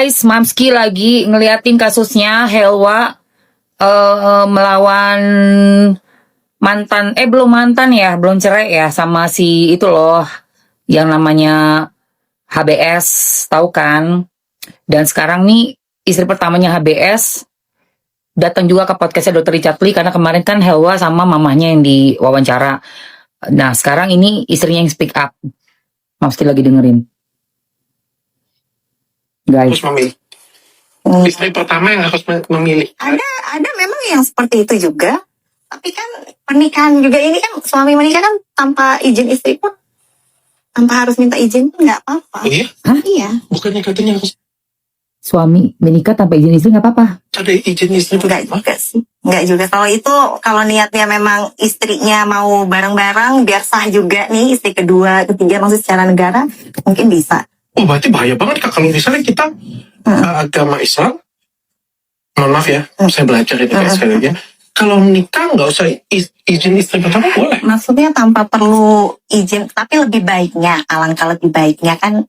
guys, Mamski lagi ngeliatin kasusnya Helwa melawan mantan, belum mantan ya, belum cerai ya sama si itu loh, yang namanya HBS, tahu kan? Dan sekarang nih istri pertamanya HBS datang juga ke podcastnya Dr. Richard Lee karena kemarin kan Helwa sama mamahnya yang diwawancara. Nah sekarang ini istrinya yang speak up. Mamski lagi dengerin. Guys. Harus memilih. Istri pertama yang harus memilih. Ada memang yang seperti itu juga. Tapi kan pernikahan juga ini kan suami menikah kan tanpa izin istri pun, tanpa harus minta izin pun nggak apa-apa. Iya? Hah? Iya. Bukannya katanya harus Suami menikah tanpa izin istri nggak apa-apa? ada izin istri Enggak pertama? juga sih. Enggak juga. Kalau niatnya memang istrinya mau bareng-bareng biar sah juga nih istri kedua, ketiga maksud secara negara mungkin bisa. Oh berarti bahaya banget Kak kalau misalnya kita agama Islam, mohon maaf ya, saya belajar ini kayak sekali lagi ya. Kalau nikah nggak usah izin istri pertama boleh. Maksudnya tanpa perlu izin, tapi lebih baiknya, alangkah lebih baiknya kan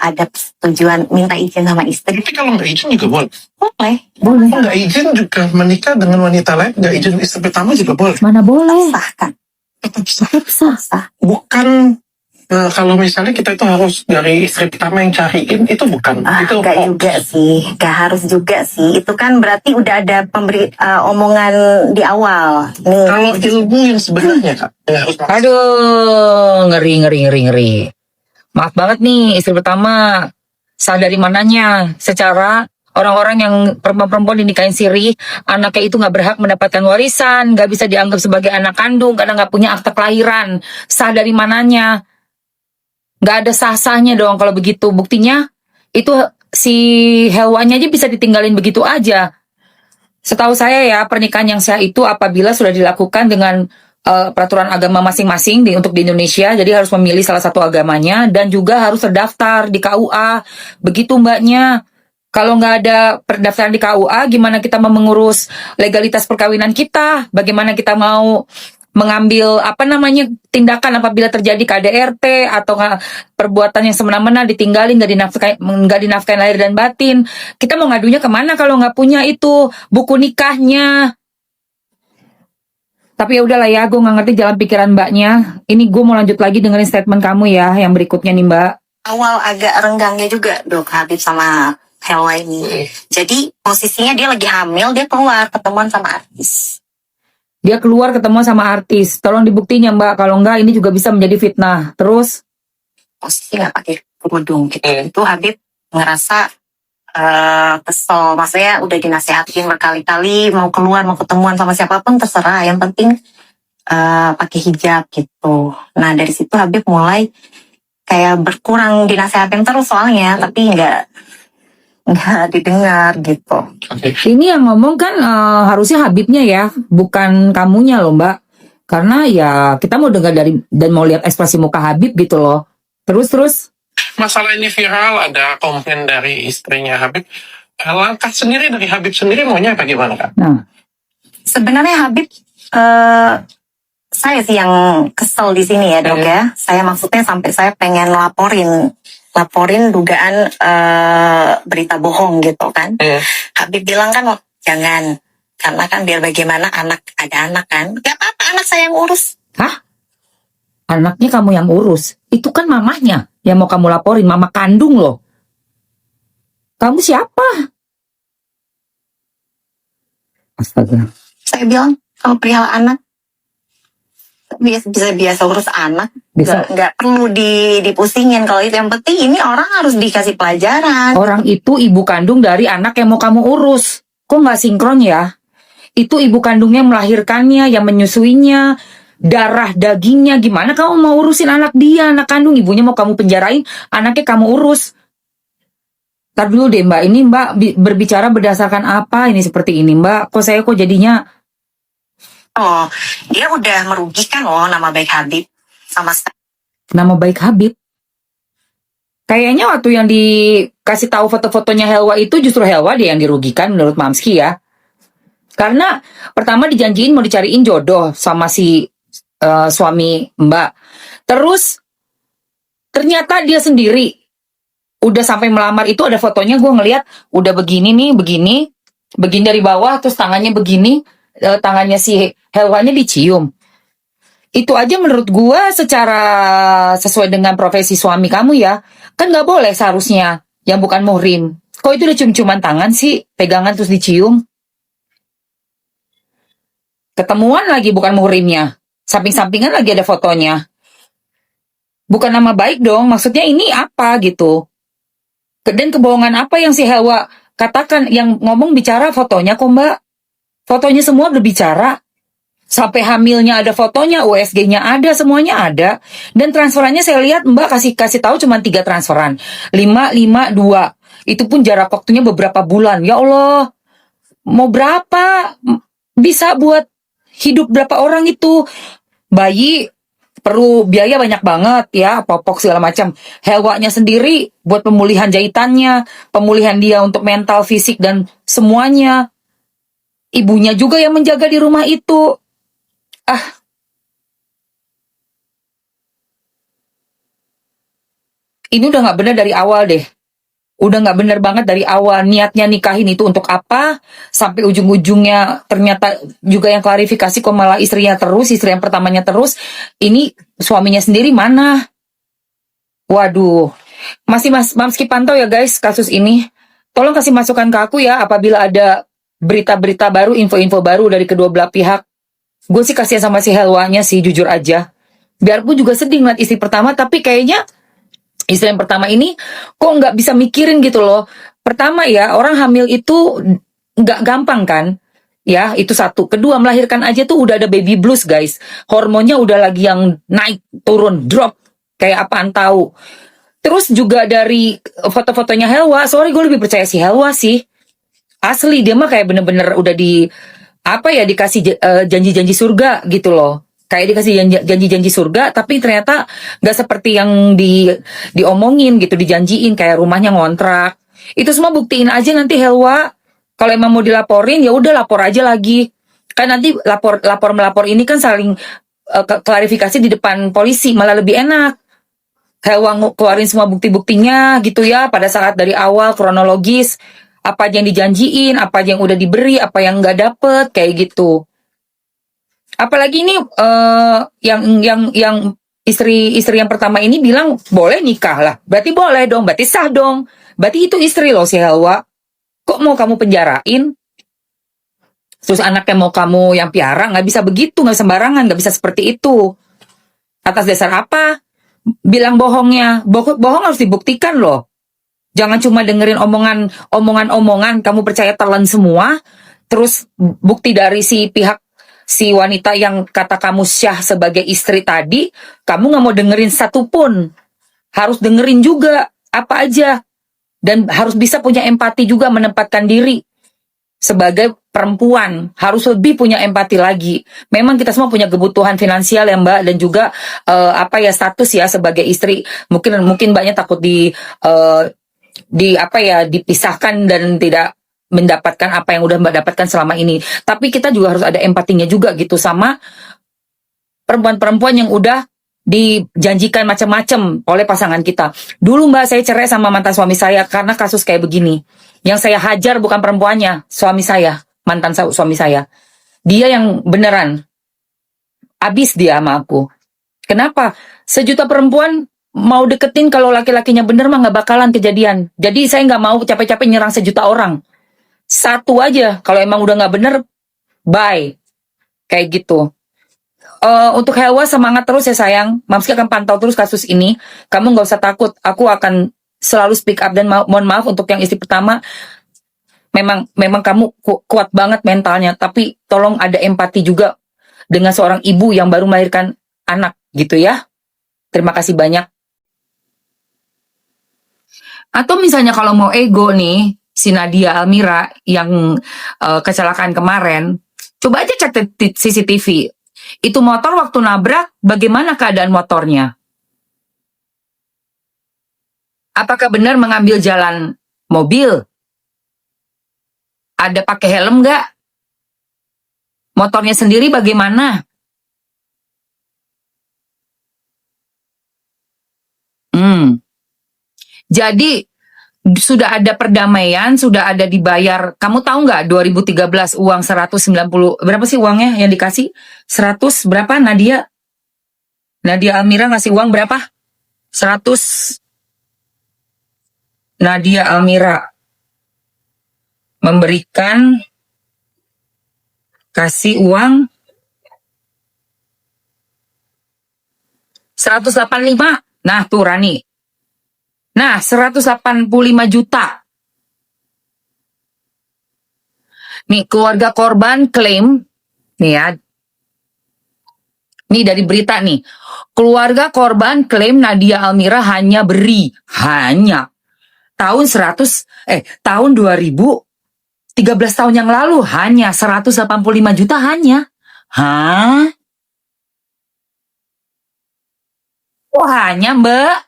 ada persetujuan minta izin sama istri. Tapi kalau nggak izin juga boleh. Boleh. Boleh. Nggak izin juga menikah dengan wanita lain, nggak izin istri pertama juga boleh. Mana boleh? Sah kan? Tetap sah. Tetap sah. Sah. Bukan kalau misalnya kita itu harus dari istri pertama yang cariin, itu bukan. Itu Gak juga sih, gak harus juga sih. Itu kan berarti udah ada omongan di awal. Nih. kalau ilmu yang sebenarnya Kak, yang harus Aduh, ngeri. Maaf banget nih, istri pertama sah dari mananya? Secara orang-orang yang perempuan-perempuan dinikahin siri, anaknya itu nggak berhak mendapatkan warisan, nggak bisa dianggap sebagai anak kandung karena nggak punya akte kelahiran. Sah dari mananya? Nggak ada sah-sahnya dong kalau begitu. Buktinya itu si Helwanya aja bisa ditinggalin begitu aja. Setahu saya ya, pernikahan yang sah itu apabila sudah dilakukan dengan peraturan agama masing-masing untuk di Indonesia. Jadi harus memilih salah satu agamanya dan juga harus terdaftar di KUA. Begitu mbaknya. Kalau nggak ada pendaftaran di KUA, gimana kita mau mengurus legalitas perkawinan kita? Bagaimana kita mau mengambil tindakan apabila terjadi KDRT atau perbuatan yang semena-mena ditinggalin, nggak dinafkahin lahir dan batin. Kita mau ngadunya kemana kalau nggak punya itu buku nikahnya? Tapi ya udahlah ya, gue nggak ngerti jalan pikiran mbaknya. Ini gue mau lanjut lagi dengerin statement kamu ya, yang berikutnya nih mbak. Awal agak renggangnya juga Dok Habib sama Helwa ini. Jadi posisinya dia lagi hamil, dia keluar ketemuan sama artis. Dia keluar ketemu sama artis. Tolong dibuktinya mbak, kalau enggak ini juga bisa menjadi fitnah. Terus? Posisi nggak pakai kerudung gitu. Itu Habib ngerasa kesel. Maksudnya udah dinasehatin berkali-kali mau keluar, mau ketemuan sama siapapun terserah. Yang penting pakai hijab gitu. Nah dari situ Habib mulai kayak berkurang dinasehatin terus soalnya, tapi nggak didengar gitu. Ini yang ngomong kan harusnya Habibnya ya, bukan kamunya loh mbak. Karena ya kita mau dengar dari dan mau lihat ekspresi muka Habib gitu loh. Terus. Masalah ini viral, ada komplain dari istrinya Habib. Langkah sendiri dari Habib sendiri maunya bagaimana Kak? Nah, sebenarnya Habib saya sih yang kesel di sini ya Dok ya. Saya maksudnya sampai saya pengen laporin dugaan berita bohong gitu kan. Habib bilang kan jangan, karena kan biar bagaimana ada anak kan. Gak apa-apa anak saya yang urus. hah? Anaknya kamu yang urus? Itu kan mamahnya yang mau kamu laporin, mama kandung loh. Kamu siapa? Astaga. Saya bilang kalau perihal anak biasa urus anak, Bisa. nggak perlu dipusingin kalau itu. Yang penting ini orang harus dikasih pelajaran. Orang itu ibu kandung dari anak yang mau kamu urus. Kok nggak sinkron ya? Itu ibu kandungnya melahirkannya, yang menyusuinya, darah dagingnya. Gimana kamu mau urusin anak dia, anak kandung? Ibunya mau kamu penjarain, anaknya kamu urus. Ntar dulu deh mbak, ini mbak berbicara berdasarkan apa ini seperti ini mbak? Kok jadinya... Oh, dia udah merugikan loh nama baik Habib sama Nama baik Habib? Kayaknya waktu yang dikasih tahu foto-fotonya Helwa itu justru Helwa dia yang dirugikan menurut Mamski ya. Karena pertama dijanjiin mau dicariin jodoh sama si suami mbak. Terus ternyata dia sendiri udah sampai melamar itu ada fotonya, gue ngeliat udah begini nih, begini dari bawah, terus tangannya begini, tangannya si hewannya dicium. Itu aja menurut gue secara sesuai dengan profesi suami kamu ya, kan nggak boleh seharusnya yang bukan muhrim. Kok itu udah cium-ciuman tangan sih, pegangan terus dicium? Ketemuan lagi bukan muhrimnya, samping-sampingan lagi ada fotonya. Bukan nama baik dong, maksudnya ini apa gitu. Dan kebohongan apa yang si Hewa katakan, yang ngomong bicara fotonya kok mbak. Fotonya semua berbicara. Sampai hamilnya ada fotonya, USG-nya ada, semuanya ada. Dan transferannya saya lihat mbak kasih tahu cuma 3 transferan. 5, 5, 2. Itu pun jarak waktunya beberapa bulan. Ya Allah, mau berapa? Bisa buat hidup berapa orang itu? Bayi perlu biaya banyak banget ya, popok segala macam. Hewanya sendiri buat pemulihan jahitannya, pemulihan dia untuk mental, fisik, dan semuanya. Ibunya juga yang menjaga di rumah itu. Ini udah gak benar dari awal deh. Udah gak benar banget dari awal. Niatnya nikahin itu untuk apa, sampai ujung-ujungnya ternyata juga yang klarifikasi kok malah istrinya terus, istri yang pertamanya terus. Ini suaminya sendiri mana? Waduh. Masih Mamski pantau ya guys kasus ini. Tolong kasih masukan ke aku ya apabila ada berita-berita baru, info-info baru dari kedua belah pihak. Gue sih kasihan sama si Helwanya sih, jujur aja. Biarpun juga sedih ngeliat istri pertama, tapi kayaknya istri yang pertama ini kok nggak bisa mikirin gitu loh. Pertama ya, orang hamil itu nggak gampang kan. Ya, itu satu. Kedua, melahirkan aja tuh udah ada baby blues guys. Hormonnya udah lagi yang naik, turun, drop. Kayak apaan tahu. Terus juga dari foto-fotonya Helwa, sorry gue lebih percaya si Helwa sih. Asli, dia mah kayak bener-bener udah dikasih janji-janji surga gitu loh. Kayak dikasih janji-janji surga, tapi ternyata nggak seperti yang diomongin gitu, dijanjiin kayak rumahnya ngontrak. Itu semua buktiin aja nanti Helwa. Kalau emang mau dilaporin ya udah lapor aja lagi. Kan nanti lapor melapor ini kan saling klarifikasi di depan polisi, malah lebih enak. Helwa keluarin semua bukti-buktinya gitu ya pada saat dari awal kronologis. Apa aja yang dijanjiin, apa aja yang udah diberi, apa yang nggak dapet, kayak gitu. Apalagi ini yang istri yang pertama ini bilang boleh nikah lah, berarti boleh dong, berarti sah dong, berarti itu istri loh si Helwa. Kok mau kamu penjarain? Terus anaknya mau kamu yang piara, nggak bisa begitu, nggak sembarangan, nggak bisa seperti itu. Atas dasar apa? Bilang bohongnya, bohong harus dibuktikan loh. Jangan cuma dengerin omongan, kamu percaya telan semua, terus bukti dari si wanita yang kata kamu syah sebagai istri tadi, kamu nggak mau dengerin satupun. Harus dengerin juga apa aja. Dan harus bisa punya empati juga, menempatkan diri. Sebagai perempuan, harus lebih punya empati lagi. Memang kita semua punya kebutuhan finansial ya Mbak, dan juga status ya sebagai istri. Mungkin Mbaknya takut dipisahkan dan tidak mendapatkan apa yang udah Mbak dapatkan selama ini. Tapi kita juga harus ada empatinya juga gitu sama perempuan-perempuan yang udah dijanjikan macam-macam oleh pasangan kita. Dulu Mbak, saya cerai sama mantan suami saya karena kasus kayak begini. Yang saya hajar bukan perempuannya, suami saya, mantan suami saya. Dia yang beneran abis dia sama aku. Kenapa? Sejuta perempuan mau deketin, kalau laki-lakinya bener mah nggak bakalan kejadian. Jadi saya nggak mau capek-capek nyerang sejuta orang. Satu aja, kalau emang udah nggak bener, bye. Kayak gitu. Untuk Helwa, semangat terus ya sayang. Mamski akan pantau terus kasus ini. Kamu nggak usah takut. Aku akan selalu speak up, dan mohon maaf untuk yang istri pertama. Memang kamu kuat banget mentalnya. Tapi tolong ada empati juga dengan seorang ibu yang baru melahirkan anak gitu ya. Terima kasih banyak. Atau misalnya kalau mau ego nih, si Nadia Almira yang kecelakaan kemarin, coba aja cek CCTV. Itu motor waktu nabrak, bagaimana keadaan motornya? Apakah benar mengambil jalan mobil? Ada pakai helm nggak? Motornya sendiri bagaimana? Jadi sudah ada perdamaian, sudah ada dibayar. Kamu tahu nggak 2013 uang 190 berapa sih uangnya yang dikasih? 100 berapa Nadia? Nadia Almira ngasih uang berapa? 100. Nadia Almira memberikan kasih uang 185. Nah, tuh Rani. Nah, 185 juta. Nih, keluarga korban klaim, nih ya. Nih dari berita nih. Keluarga korban klaim Nadia Almira hanya beri. Hanya. Tahun 2013 tahun yang lalu hanya 185 juta hanya. Hah? Oh hanya Mbak?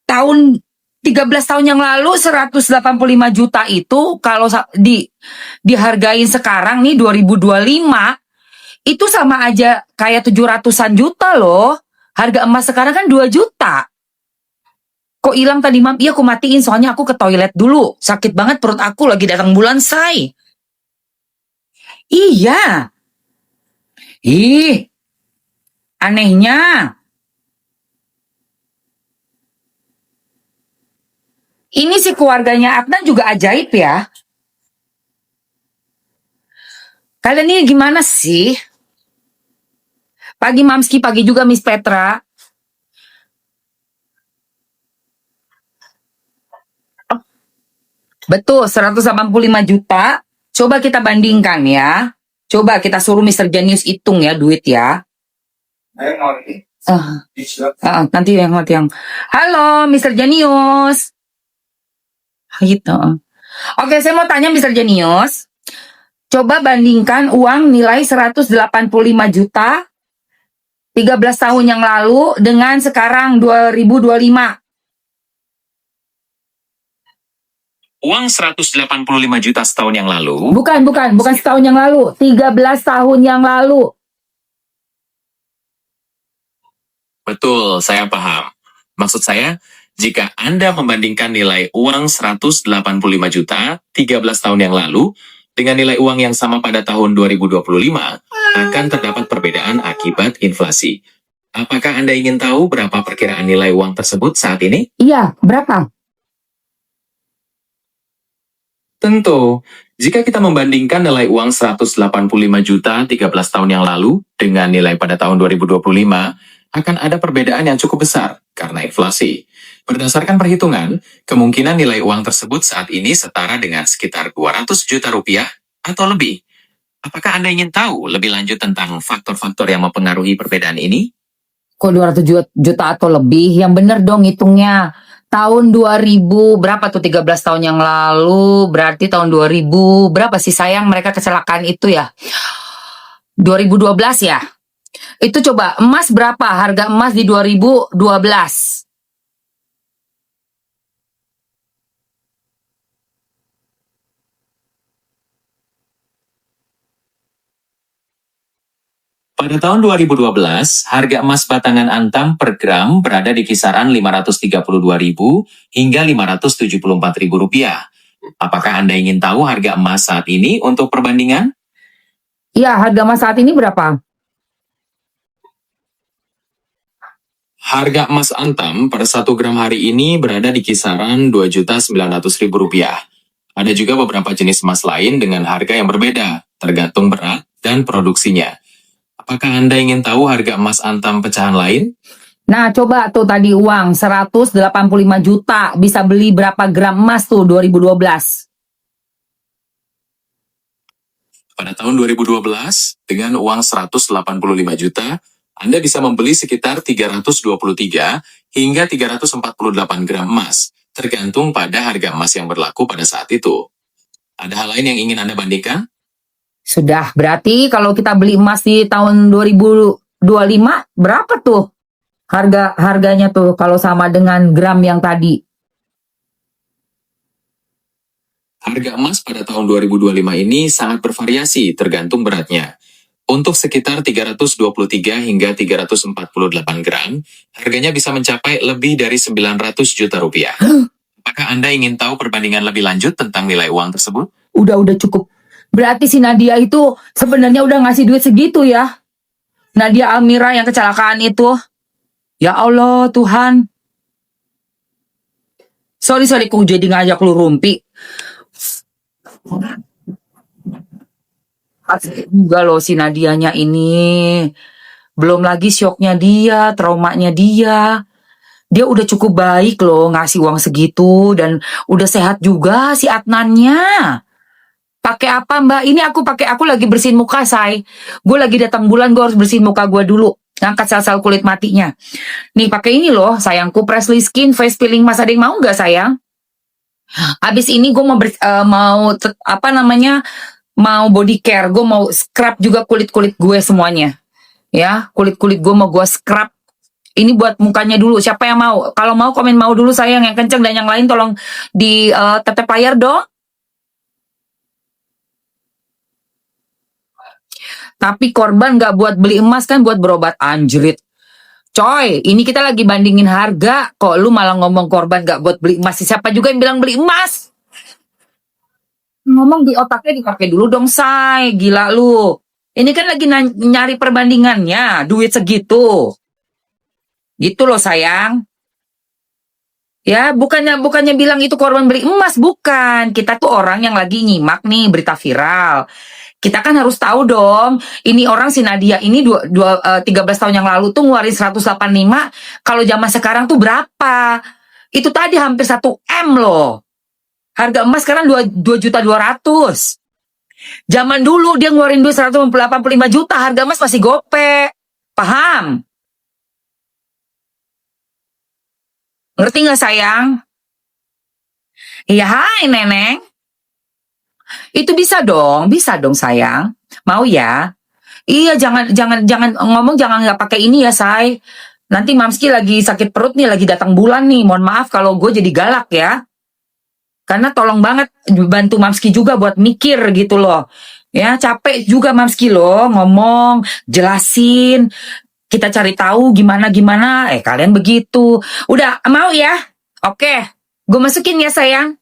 Tahun 13 tahun yang lalu 185 juta itu kalau dihargain sekarang nih 2025 itu sama aja kayak 700-an juta loh. Harga emas sekarang kan 2 juta. Kok hilang tadi Mam? Iya aku matiin soalnya aku ke toilet dulu. Sakit banget perut aku lagi datang bulan say. Iya. Ih. Anehnya. Ini si keluarganya Adnan juga ajaib ya. Kalian ini gimana sih? Pagi Mamski, pagi juga Miss Petra. Betul, 185 juta. Coba kita bandingkan ya. Coba kita suruh Mr. Genius hitung ya duit ya. Nanti yang. Halo Mr. Genius. Gitu. Oke, saya mau tanya Mr. Genius. Coba bandingkan uang nilai 185 juta 13 tahun yang lalu dengan sekarang 2025. Uang 185 juta setahun yang lalu. Bukan setahun yang lalu. 13 tahun yang lalu. Betul, saya paham. Maksud saya, jika Anda membandingkan nilai uang 185 juta 13 tahun yang lalu dengan nilai uang yang sama pada tahun 2025, akan terdapat perbedaan akibat inflasi. Apakah Anda ingin tahu berapa perkiraan nilai uang tersebut saat ini? Iya, berapa? Tentu, jika kita membandingkan nilai uang 185 juta 13 tahun yang lalu dengan nilai pada tahun 2025, akan ada perbedaan yang cukup besar karena inflasi. Berdasarkan perhitungan, kemungkinan nilai uang tersebut saat ini setara dengan sekitar 200 juta rupiah atau lebih. Apakah Anda ingin tahu lebih lanjut tentang faktor-faktor yang mempengaruhi perbedaan ini? Kok 200 juta atau lebih? Yang bener dong hitungnya. Tahun 2000, berapa tuh 13 tahun yang lalu? Berarti tahun 2000, berapa sih sayang mereka kecelakaan itu ya? 2012 ya? Itu coba, emas berapa? Harga emas di 2012? Pada tahun 2012, harga emas batangan Antam per gram berada di kisaran 532.000 hingga 574.000 rupiah. Apakah Anda ingin tahu harga emas saat ini untuk perbandingan? Iya, harga emas saat ini berapa? Harga emas Antam per 1 gram hari ini berada di kisaran 2.900.000 rupiah. Ada juga beberapa jenis emas lain dengan harga yang berbeda, tergantung berat dan produksinya. Apakah Anda ingin tahu harga emas Antam pecahan lain? Nah, coba tuh tadi uang 185 juta bisa beli berapa gram emas tuh 2012? Pada tahun 2012, dengan uang 185 juta, Anda bisa membeli sekitar 323 hingga 348 gram emas, tergantung pada harga emas yang berlaku pada saat itu. Ada hal lain yang ingin Anda bandingkan? Sudah, berarti kalau kita beli emas di tahun 2025, berapa tuh harganya tuh kalau sama dengan gram yang tadi? Harga emas pada tahun 2025 ini sangat bervariasi tergantung beratnya. Untuk sekitar 323 hingga 348 gram, harganya bisa mencapai lebih dari 900 juta rupiah. Apakah Anda ingin tahu perbandingan lebih lanjut tentang nilai uang tersebut? Udah cukup. Berarti si Nadia itu sebenarnya udah ngasih duit segitu ya. Nadia Almira yang kecelakaan itu. Ya Allah Tuhan. Sorry kok jadi ngajak lu rumpi. Asli juga loh si Nadianya ini. Belum lagi syoknya dia, traumanya dia. Dia udah cukup baik loh ngasih uang segitu dan udah sehat juga si Adnannya. Pakai apa Mbak? Ini aku lagi bersihin muka, say. Gue lagi datang bulan, gue harus bersihin muka gue dulu. Ngangkat sel-sel kulit matinya. Nih pakai ini loh, sayangku, Presley Skin Face Peeling Mask. Ada yang mau nggak sayang? Abis ini gue mau body care. Gue mau scrub juga kulit-kulit gue semuanya. Ya, kulit-kulit gue mau gue scrub. Ini buat mukanya dulu. Siapa yang mau? Kalau mau komen mau dulu sayang, yang kenceng, dan yang lain tolong di tetep layar dong. Tapi korban nggak buat beli emas kan, buat berobat. Anjrit. Coy, ini kita lagi bandingin harga. Kok lu malah ngomong korban nggak buat beli emas? Siapa juga yang bilang beli emas? Ngomong di otaknya dipakai dulu dong, say. Gila lu. Ini kan lagi nyari perbandingannya. Duit segitu. Gitu loh sayang. Ya, bukannya bilang itu korban beli emas, bukan. Kita tuh orang yang lagi nyimak nih berita viral. Kita kan harus tahu dong, ini orang si Nadia ini 13 tahun yang lalu tuh ngeluarin 185, kalau zaman sekarang tuh berapa? Itu tadi hampir 1 M loh. Harga emas sekarang 2.200.000. Zaman dulu dia ngeluarin duit 185 juta, harga emas masih gope. Paham? Ngerti nggak sayang? Iya, hai neneng. Itu bisa dong sayang. Mau ya? Iya, jangan ngomong, jangan nggak pakai ini ya, say. Nanti Mamski lagi sakit perut nih, lagi datang bulan nih. Mohon maaf kalau gue jadi galak ya. Karena tolong banget bantu Mamski juga buat mikir gitu loh. Ya, capek juga Mamski loh ngomong, jelasin. Kita cari tahu gimana. Kalian begitu. Udah, mau ya? Oke. Gue masukin ya, sayang.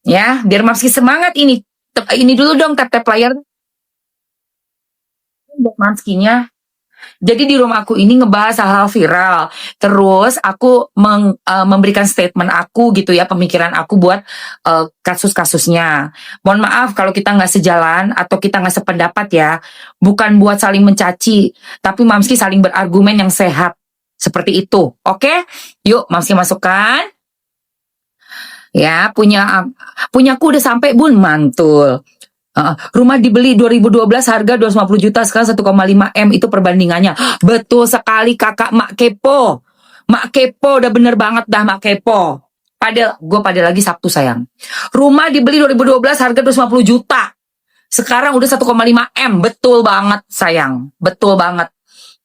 Ya, biar Mamski semangat ini. Ini dulu dong, tap layar. Buat Mamskinya. Jadi di rumah aku ini ngebahas hal-hal viral. Terus aku memberikan statement aku gitu ya, pemikiran aku buat kasus-kasusnya. Mohon maaf kalau kita nggak sejalan atau kita nggak sependapat ya. Bukan buat saling mencaci, tapi Mamski saling berargumen yang sehat. Seperti itu. Oke? Yuk, Mamski masukkan. Ya, punyaku udah sampai Bun, mantul. Rumah dibeli 2012 harga 250 juta, sekarang 1,5 M, itu perbandingannya. Betul sekali kakak, Mak Kepo. Mak Kepo udah bener banget dah, Mak Kepo. Gue pada lagi Sabtu sayang. Rumah dibeli 2012 harga 250 juta. Sekarang udah 1,5 M. Betul banget sayang. Betul banget.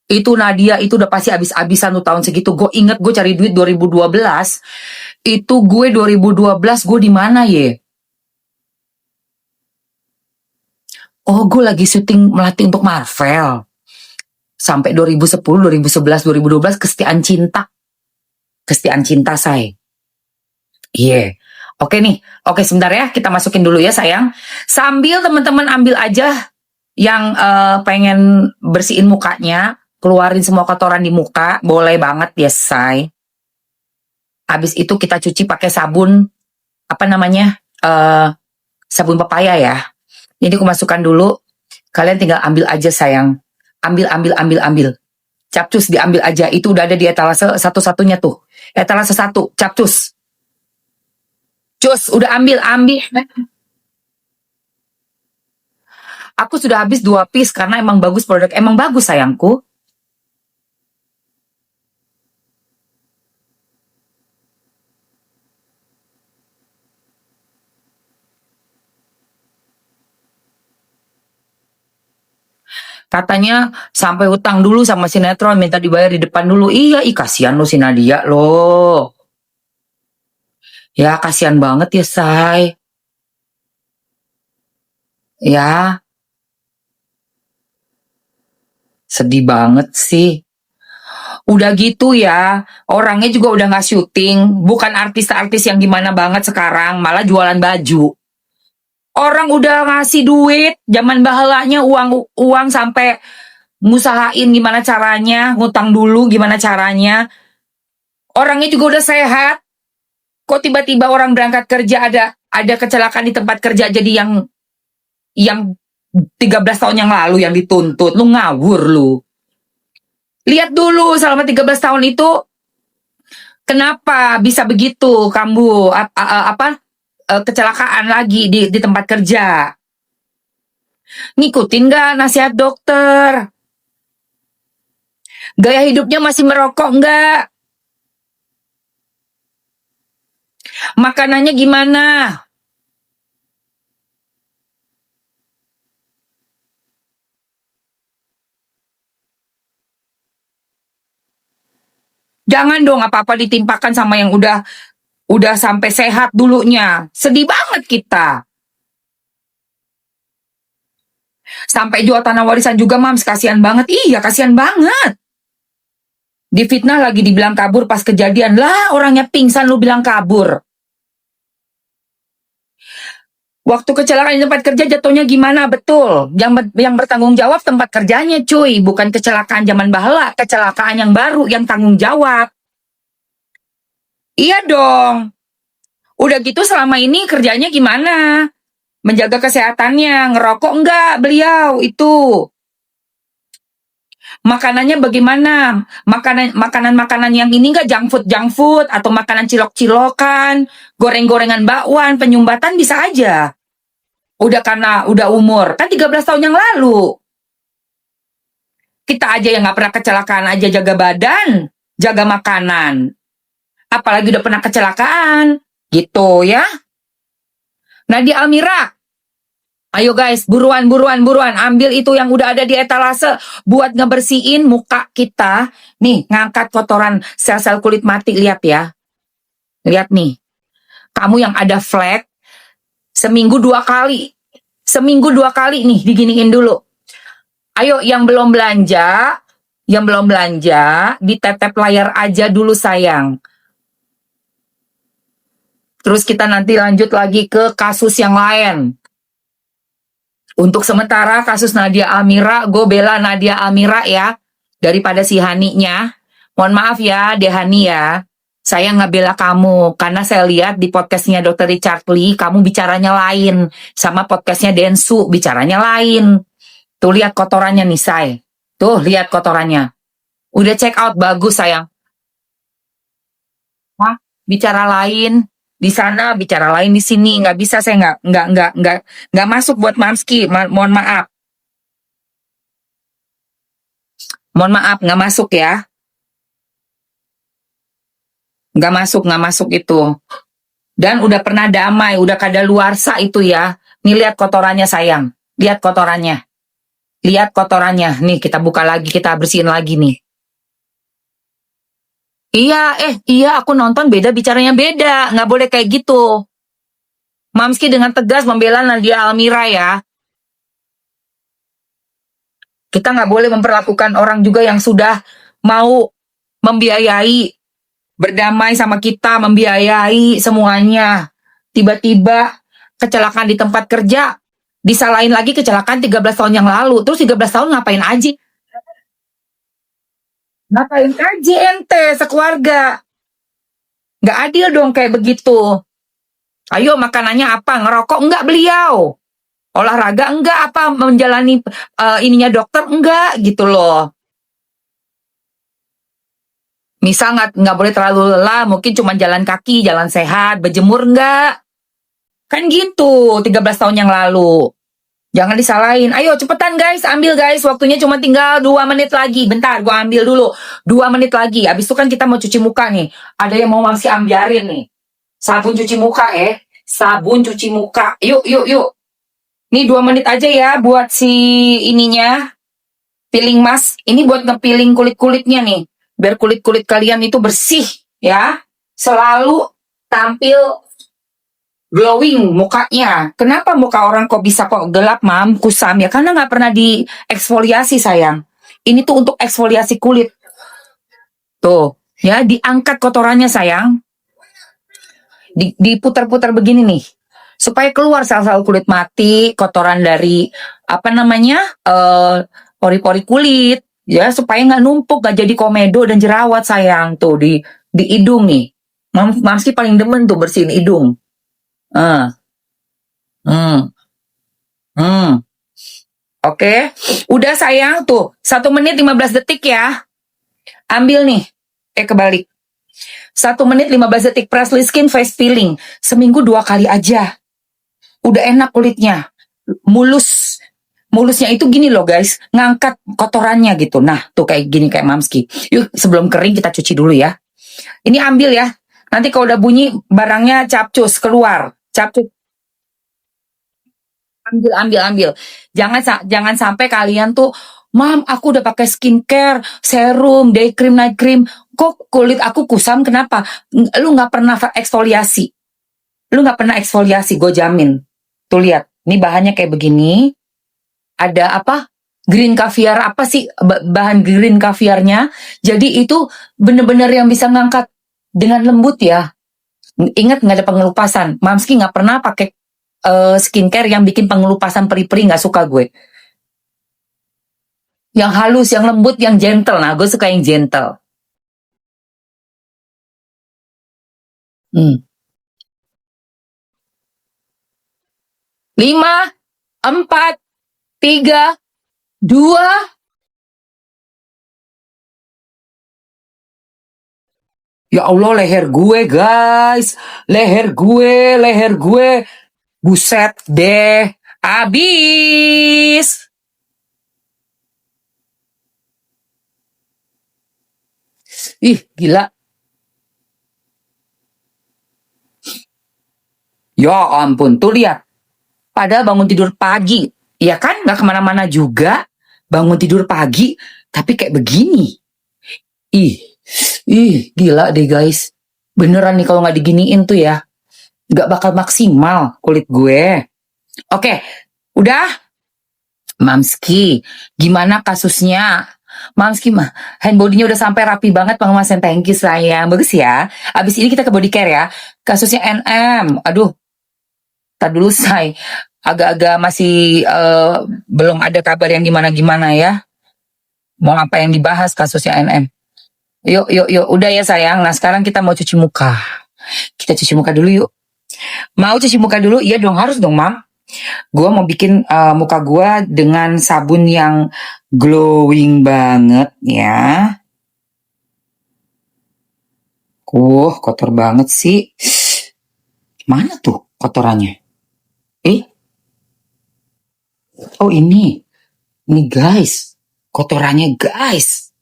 Itu Nadia itu udah pasti habis-habisan tuh tahun segitu. Gue inget gue cari duit 2012. Itu gue 2012 gue di mana ya? Oh, gue lagi syuting melatih untuk Marvel. Sampai 2010, 2011, 2012 Kesetiaan Cinta. Kesetiaan Cinta, say. Iya. Oke nih. Oke, sebentar ya. Kita masukin dulu ya, sayang. Sambil teman-teman ambil aja yang pengen bersihin mukanya. Keluarin semua kotoran di muka. Boleh banget ya, say. Habis itu kita cuci pakai sabun. Apa namanya? Sabun pepaya ya. Jadi aku masukkan dulu. Kalian tinggal ambil aja sayang. Ambil. Capcus diambil aja. Itu udah ada di etalase satu-satunya tuh. Etalase 1. Capcus. Cus, udah ambil. Aku sudah habis 2 piece karena emang bagus produk. Emang bagus sayangku. Katanya sampai hutang dulu sama sinetron, minta dibayar di depan dulu. Iya, kasihan lo si Nadia lo. Ya, kasihan banget ya, say. Ya. Sedih banget sih. Udah gitu ya, orangnya juga udah nggak syuting, bukan artis-artis yang gimana banget sekarang, malah jualan baju. Orang udah ngasih duit, zaman bahalanya uang sampai ngusahain gimana caranya, ngutang dulu gimana caranya. Orangnya juga udah sehat. Kok tiba-tiba orang berangkat kerja ada kecelakaan di tempat kerja jadi yang 13 tahun yang lalu yang dituntut. Lu ngawur lu. Lihat dulu selama 13 tahun itu kenapa bisa begitu kamu kecelakaan lagi di tempat kerja. Ngikutin gak nasihat dokter? Gaya hidupnya masih merokok nggak? Makanannya gimana? Jangan dong apa-apa ditimpakan sama yang udah sampai sehat dulunya. Sedih banget kita. Sampai jual tanah warisan juga, Mams. Kasihan banget. Iya, kasihan banget. Difitnah lagi dibilang kabur pas kejadian. Lah, orangnya pingsan lu bilang kabur. Waktu kecelakaan di tempat kerja jatuhnya gimana? Betul. Yang bertanggung jawab tempat kerjanya, cuy. Bukan kecelakaan zaman bahala. Kecelakaan yang baru yang tanggung jawab. Iya dong. Udah gitu selama ini kerjanya gimana? Menjaga kesehatannya. Ngerokok enggak beliau itu? Makanannya bagaimana? Makanan yang ini enggak junk food atau makanan cilok-cilokan, goreng-gorengan bakwan, penyumbatan bisa aja. Udah karena udah umur, kan 13 tahun yang lalu. Kita aja yang nggak pernah kecelakaan aja jaga badan, jaga makanan. Apalagi udah pernah kecelakaan, gitu ya. Nadia Almira, ayo guys, buruan, ambil itu yang udah ada di etalase buat ngebersihin muka kita. Nih, ngangkat kotoran sel-sel kulit mati, lihat ya. Lihat nih, kamu yang ada flek, seminggu 2 kali. Seminggu 2 kali nih, diginiin dulu. Ayo yang belum belanja, ditetep layar aja dulu sayang. Terus kita nanti lanjut lagi ke kasus yang lain. Untuk sementara kasus Nadia Almira, gue bela Nadia Almira ya. Daripada si Haninya. Mohon maaf ya, Dehani ya. Saya nggak bela kamu, karena saya lihat di podcastnya Dr. Richard Lee, kamu bicaranya lain. Sama podcastnya Densu, bicaranya lain. Tuh lihat kotorannya nih, Say. Tuh, lihat kotorannya. Udah check out, bagus sayang. Wah, bicara lain. Di sana, bicara lain di sini. Nggak bisa, saya nggak masuk buat Mamski. Mohon maaf. Mohon maaf, nggak masuk ya. Nggak masuk itu. Dan udah pernah damai, udah kadaluarsa itu ya. Nih lihat kotorannya sayang. Lihat kotorannya. Lihat kotorannya. Nih kita buka lagi, kita bersihin lagi nih. Iya aku nonton beda, bicaranya beda. Nggak boleh kayak gitu. Mamski dengan tegas membela Nadia Almira ya. Kita nggak boleh memperlakukan orang juga yang sudah mau membiayai, berdamai sama kita, membiayai semuanya. Tiba-tiba kecelakaan di tempat kerja, disalahin lagi kecelakaan 13 tahun yang lalu. Terus 13 tahun ngapain aja? Ngapain aja ente sekeluarga? Nggak adil dong kayak begitu. Ayo makanannya apa? Ngerokok enggak beliau? Olahraga enggak? Apa menjalani ininya dokter enggak? Gitu loh. Misal nggak boleh terlalu lelah, mungkin cuma jalan kaki, jalan sehat, berjemur enggak? Kan gitu, 13 tahun yang lalu. Jangan disalahin. Ayo cepetan guys, ambil guys. Waktunya cuma tinggal 2 menit lagi. Bentar, gua ambil dulu. 2 menit lagi. Abis itu kan kita mau cuci muka nih. Ada yang mau masih ambiarin nih. Sabun cuci muka Sabun cuci muka. Yuk. Nih 2 menit aja ya buat si ininya. Peeling mask. Ini buat ngepeeling kulit-kulitnya nih. Biar kulit-kulit kalian itu bersih ya. Selalu tampil glowing mukanya. Kenapa muka orang kok bisa gelap, Mam? Kusam ya. Karena nggak pernah dieksfoliasi sayang. Ini tuh untuk eksfoliasi kulit. Tuh, ya diangkat kotorannya sayang. Diputar-putar begini nih. Supaya keluar sel-sel kulit mati, kotoran dari apa namanya? Pori-pori kulit, ya supaya nggak numpuk, nggak jadi komedo dan jerawat sayang. Tuh di hidung nih. Mamski paling demen tuh bersihin hidung. Ah, hmm, hmm. Oke, udah sayang tuh 1 menit 15 detik ya. Ambil nih, kebalik. 1 menit 15 detik Presley Skin Face Peeling. Seminggu 2 kali aja. Udah enak kulitnya, mulus. Mulusnya itu gini loh guys, ngangkat kotorannya gitu. Nah tuh kayak gini kayak Mamski. Yuk sebelum kering kita cuci dulu ya. Ini ambil ya. Nanti kalau udah bunyi barangnya capcus keluar. Capcus. Ambil. Jangan sampai kalian tuh, Mam, aku udah pakai skincare, serum, day cream, night cream. Kok kulit aku kusam? Kenapa? Lu nggak pernah eksfoliasi. Gue jamin. Tuh lihat, ini bahannya kayak begini. Ada apa? Green caviar, apa sih bahan green caviarnya? Jadi itu bener-bener yang bisa ngangkat dengan lembut ya. Ingat nggak ada pengelupasan. Mamski nggak pernah pakai skincare yang bikin pengelupasan peri-peri, nggak suka gue. Yang halus, yang lembut, yang gentle. Nah, gue suka yang gentle. 5, 4, 3, 2. Ya Allah, leher gue guys. Leher gue. Buset deh. Abis. Ih, gila. Ya ampun, tuh lihat. Padahal bangun tidur pagi. Ya kan, gak kemana-mana juga. Bangun tidur pagi, tapi kayak begini. Ih, gila deh guys. Beneran nih kalau gak diginiin tuh ya. Gak bakal maksimal kulit gue. Oke, udah? Mamski, gimana kasusnya? Mamski mah, hand body-nya udah sampai rapi banget pengemasan. Thank you sayang, bagus ya. Abis ini kita ke body care ya. Kasusnya NM, aduh, tak dulu say. Agak-agak masih belum ada kabar yang gimana-gimana ya. Mau apa yang dibahas kasusnya NM. Yuk, udah ya sayang. Nah sekarang kita mau cuci muka. Kita cuci muka dulu yuk. Mau cuci muka dulu? Iya dong, harus dong mam. Gue mau bikin muka gue dengan sabun yang glowing banget ya. Kotor banget sih. Mana tuh kotorannya? Oh ini guys. Kotorannya guys.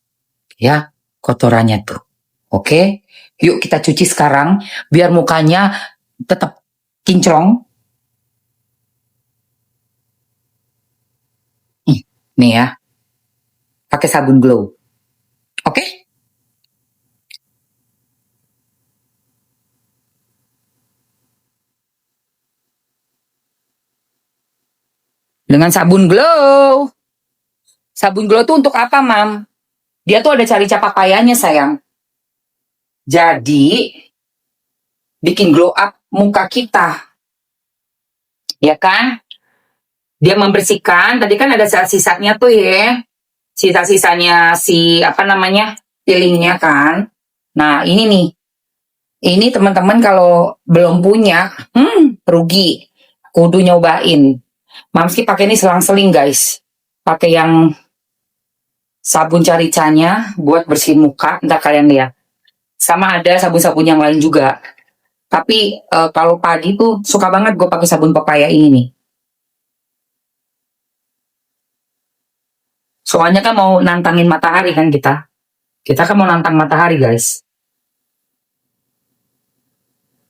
Ya, kotorannya tuh. Oke, yuk kita cuci sekarang biar mukanya tetap kinclong. Nih ya, pakai sabun glow. Oke? Dengan sabun glow. Sabun glow tuh untuk apa, Mam? Dia tuh ada carica papayanya, sayang. Jadi, bikin glow up muka kita. Ya kan? Dia membersihkan, tadi kan ada sisa-sisanya tuh ya. Sisa-sisanya si, apa namanya, peelingnya kan. Nah, ini nih. Ini teman-teman kalau belum punya, rugi. Kudu nyobain. Mamski pakai ini selang-seling guys. Pakai yang sabun caricanya buat bersihin muka. Ntar kalian lihat. Sama ada sabun-sabun yang lain juga. Tapi kalau pagi tuh suka banget gue pakai sabun pepaya ini nih. Soalnya kan mau nantangin matahari kan kita. Kita kan mau nantang matahari guys.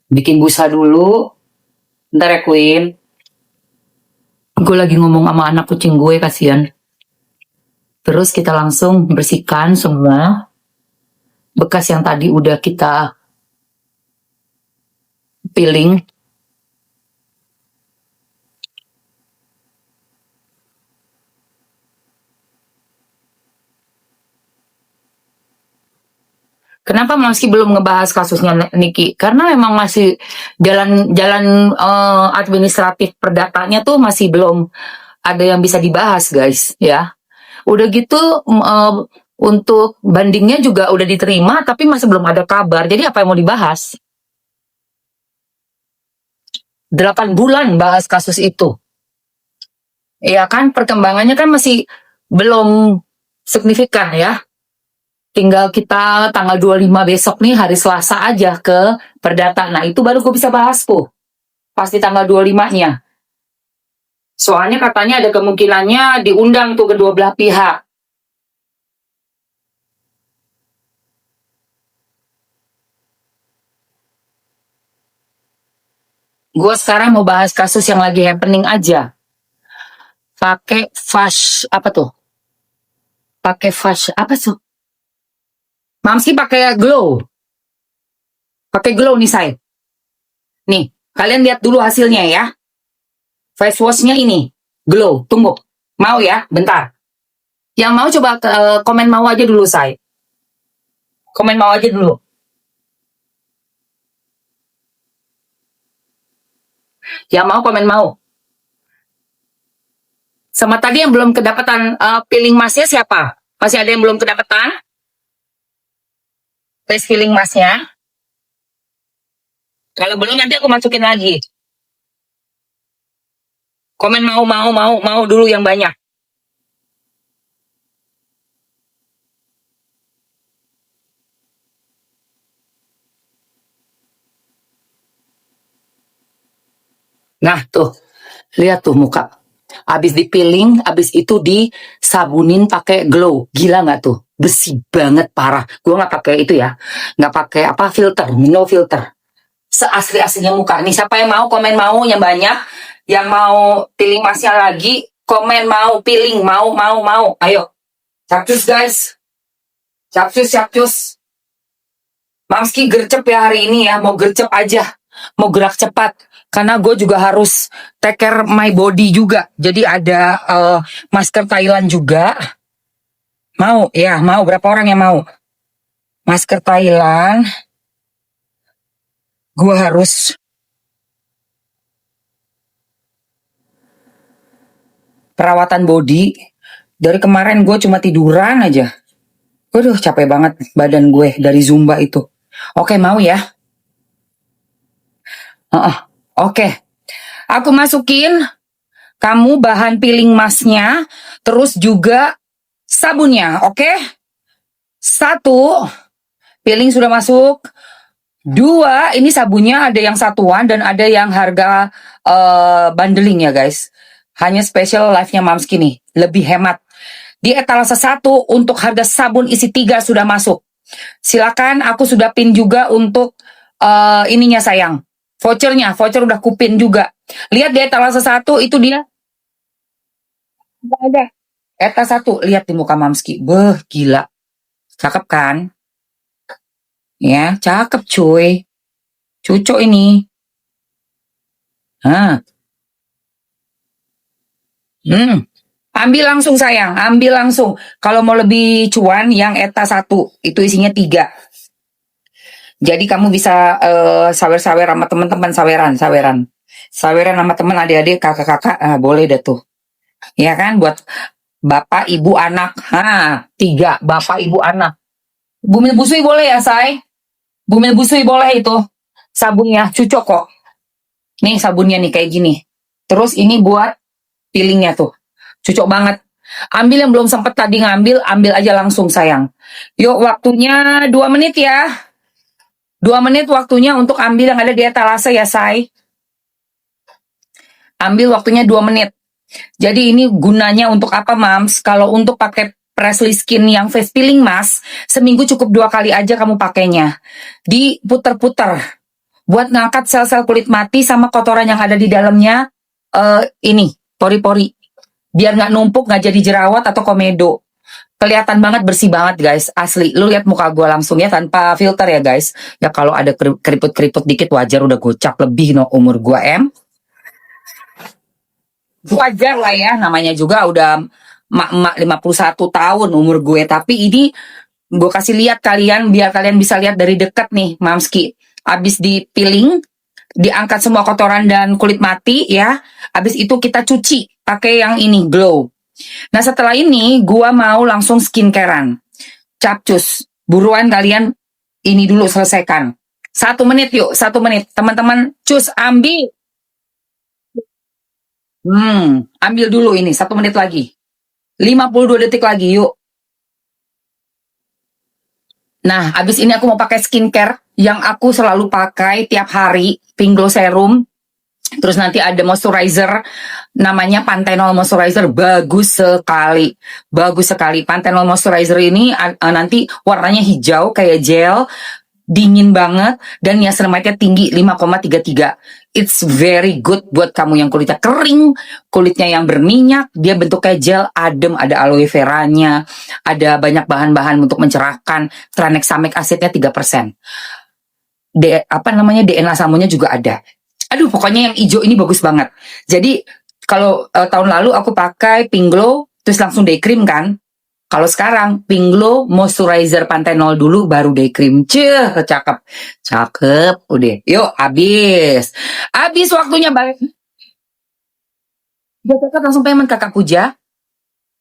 Bikin busa dulu. Ntar ya Queen. Gue lagi ngomong sama anak kucing gue, kasihan. Terus kita langsung bersihkan semua bekas yang tadi udah kita peeling. Kenapa Mamski belum ngebahas kasusnya Niki? Karena memang masih jalan administratif perdatanya tuh masih belum ada yang bisa dibahas, guys, ya. Udah gitu untuk bandingnya juga udah diterima, tapi masih belum ada kabar. Jadi apa yang mau dibahas? 8 bulan bahas kasus itu. Ya kan, perkembangannya kan masih belum signifikan ya. Tinggal kita tanggal 25 besok nih, hari Selasa aja ke perdata. Nah, itu baru gue bisa bahas tuh. Pasti tanggal 25-nya. Soalnya katanya ada kemungkinannya diundang tuh kedua belah pihak. Gue sekarang mau bahas kasus yang lagi happening aja. Pakai flash, apa tuh? Pakai flash, apa tuh? Mamski pakai glow. Pakai glow nih, saya. Nih, kalian lihat dulu hasilnya ya. Face washnya ini, glow. Tunggu, mau ya? Bentar. Yang mau coba komen mau aja dulu, saya. Komen mau aja dulu. Yang mau komen mau. Sama tadi yang belum kedapatan peeling masknya siapa? Masih ada yang belum kedapatan? Face peeling masknya. Kalau belum nanti aku masukin lagi. Komen mau dulu yang banyak. Nah tuh, lihat tuh muka. Abis dipiling, abis itu disabunin pakai glow. Gila nggak tuh? Bersih banget parah. Gue nggak pakai itu ya, nggak pakai apa filter, no filter. Seasli-aslinya muka. Nih siapa yang mau komen mau yang banyak, yang mau peeling masknya lagi, komen mau peeling mau. Ayo, capcus guys, capcus. Mamski gercep ya hari ini ya, mau gercep aja, mau gerak cepat. Karena gue juga harus take care my body juga. Jadi ada masker Thailand juga. Mau ya, mau berapa orang yang mau? Masker Thailand. Gue harus perawatan body. Dari kemarin gue cuma tiduran aja. Waduh, capek banget badan gue dari Zumba itu. Oke, mau ya? Oke. Aku masukin kamu bahan peeling masknya, terus juga sabunnya, oke? 1, peeling sudah masuk. 2, ini sabunnya ada yang satuan dan ada yang harga bundling ya guys. Hanya special live-nya Mamski nih, lebih hemat. Di etalase 1 untuk harga sabun isi 3 sudah masuk. Silakan, aku sudah pin juga untuk ininya sayang. Voucher udah kupin juga. Lihat di etalase 1 itu dia. Ada. Etalase 1, lihat di muka Mamski. Beuh, gila. Cakep kan? Ya, cakep cuy. Cucok ini. Ambil langsung sayang, ambil langsung. Kalau mau lebih cuan yang eta 1, itu isinya 3. Jadi kamu bisa sawer-sawer sama teman-teman, saweran sama teman, adik-adik, kakak-kakak, boleh deh tuh. Ya kan, buat bapak, ibu, anak. 3, bapak, ibu, anak. Bumil busui boleh ya, say? Bumil busui boleh itu. Sabunnya, cucok kok. Nih sabunnya nih kayak gini. Terus ini buat peelingnya tuh. Cucok banget. Ambil yang belum sempet tadi ngambil, ambil aja langsung sayang. Yuk waktunya 2 menit ya. 2 menit waktunya untuk ambil yang ada di etalase ya say. Ambil waktunya 2 menit. Jadi ini gunanya untuk apa mams? Kalau untuk pakai Presley Skin yang face peeling mask, seminggu cukup 2 kali aja kamu pakainya. Diputer-puter. Buat ngangkat sel-sel kulit mati sama kotoran yang ada di dalamnya. Ini, pori-pori. Biar nggak numpuk, nggak jadi jerawat atau komedo. Kelihatan banget, bersih banget guys, asli. Lu lihat muka gue langsung ya, tanpa filter ya guys. Ya kalau ada keriput-keriput dikit wajar, udah gocap lebih no umur gue wajar lah ya, namanya juga udah mak-mak 51 tahun umur gue. Tapi ini Gue kasih lihat kalian biar kalian bisa lihat dari dekat nih, Mamski. Abis dipiling, diangkat semua kotoran dan kulit mati ya. Abis itu kita cuci pakai yang ini Glow. Nah setelah ini gua mau langsung skincarean. Capcus, buruan kalian ini dulu selesaikan. 1 menit yuk, 1 menit. Teman-teman, cus ambil. Ambil dulu ini 1 menit lagi. 52 detik lagi yuk. Nah, abis ini aku mau pakai skincare yang aku selalu pakai tiap hari, Pink Glow Serum. Terus nanti ada moisturizer, namanya Panthenol Moisturizer, bagus sekali. Bagus sekali. Panthenol Moisturizer ini nanti warnanya hijau kayak gel, dingin banget, dan niacinamide-nya tinggi 5,33. It's very good buat kamu yang kulitnya kering, kulitnya yang berminyak, dia bentuknya gel, adem, ada aloe veranya, ada banyak bahan-bahan untuk mencerahkan, tranexamic acidnya 3%. DNA samonya juga ada. Aduh, pokoknya yang hijau ini bagus banget. Jadi, kalau tahun lalu aku pakai Pink Glow, terus langsung day cream kan. Kalau sekarang, Pink Glow Moisturizer Panthenol dulu, baru day cream. Cakep. Cakep, udah. Yuk, habis. Habis waktunya balik. Udah cakep, langsung payment Kakak Puja.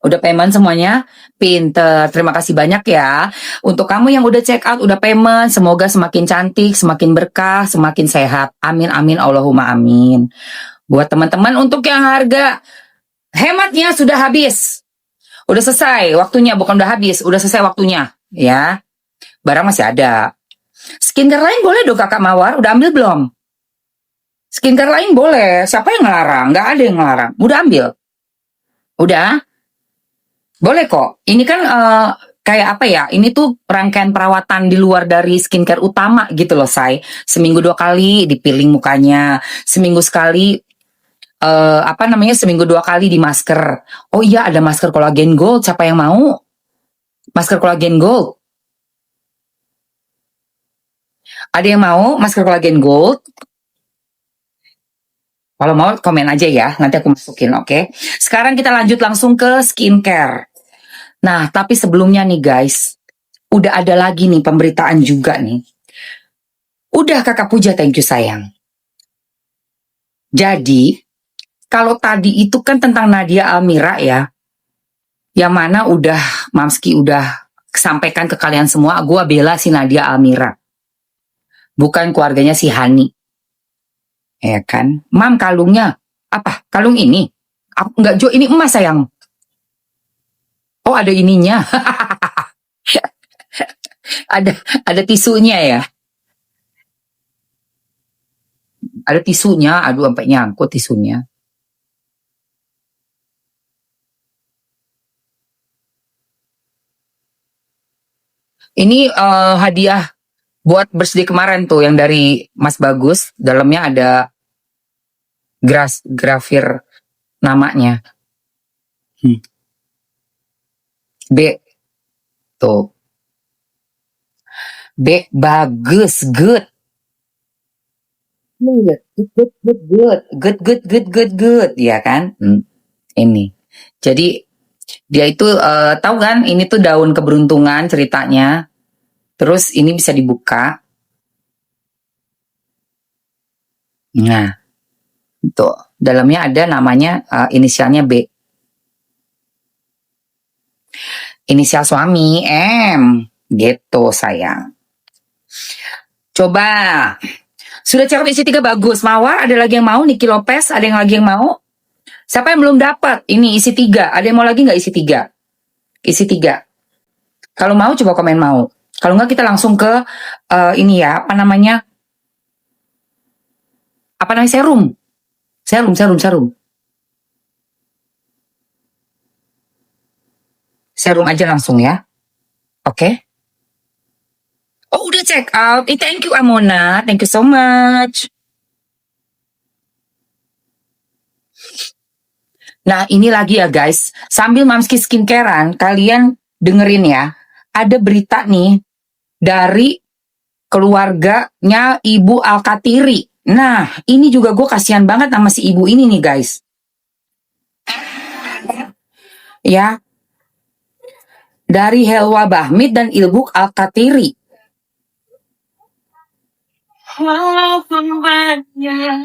Udah payment semuanya? Pinter. Terima kasih banyak ya. Untuk kamu yang udah check out, udah payment, semoga semakin cantik, semakin berkah, semakin sehat. Amin, amin, Allahumma amin. Buat teman-teman untuk yang harga hematnya sudah habis. Udah selesai waktunya, bukan udah habis, udah selesai waktunya, ya. Barang masih ada. Skincare lain boleh dong Kakak Mawar, udah ambil belum? Skincare lain boleh, siapa yang ngelarang? Nggak ada yang ngelarang, udah ambil. Udah? Boleh kok. Ini kan kayak apa ya, ini tuh rangkaian perawatan di luar dari skincare utama gitu loh, say. Seminggu 2 kali dipiling mukanya, seminggu sekali seminggu 2 kali di masker. Oh iya, ada masker kolagen gold. Siapa yang mau? Masker kolagen gold. Ada yang mau masker kolagen gold? Kalau mau komen aja ya, nanti aku masukin, oke? Sekarang kita lanjut langsung ke skincare. Nah, tapi sebelumnya nih guys, udah ada lagi nih pemberitaan juga nih. Udah Kakak Puja, thank you sayang. Jadi, kalau tadi itu kan tentang Nadia Almira ya, yang mana udah Mamski udah sampaikan ke kalian semua, gue bela si Nadia Almira, bukan keluarganya si Hani, ya kan? Mam, kalungnya apa? Kalung ini? Aku nggak, Jo, ini emas sayang. Oh, ada ininya. ada tisunya ya. Ada tisunya, aduh sampai nyangkut tisunya. Ini hadiah buat birthday kemarin tuh yang dari Mas Bagus. Dalamnya ada grafir namanya. B. Tuh. B, bagus, good. Good. Ya kan? Ini. Jadi dia itu tahu kan, ini tuh daun keberuntungan ceritanya. Terus ini bisa dibuka. Nah, tuh dalamnya ada namanya, inisialnya B. Inisial suami M, gitu sayang. Coba. Sudah cakep isi 3 bagus. Mawar, ada lagi yang mau? Niki Lopez, ada yang lagi yang mau? Siapa yang belum dapat? Ini isi 3. Ada yang mau lagi nggak isi 3? Isi 3. Kalau mau coba komen mau. Kalau nggak kita langsung ke ini ya, apa namanya? Serum. Serum aja langsung ya. Oke. Oh, udah check out. Thank you Amona. Thank you so much. Nah, ini lagi ya guys. Sambil Mamski skincarean, kalian dengerin ya. Ada berita nih dari keluarganya Ibu Alkatiri. Nah, ini juga gue kasihan banget sama si ibu ini nih guys. Ya. dari Helwa Bahmid dan Ilbuk Al-Katiri. Walaupun banyak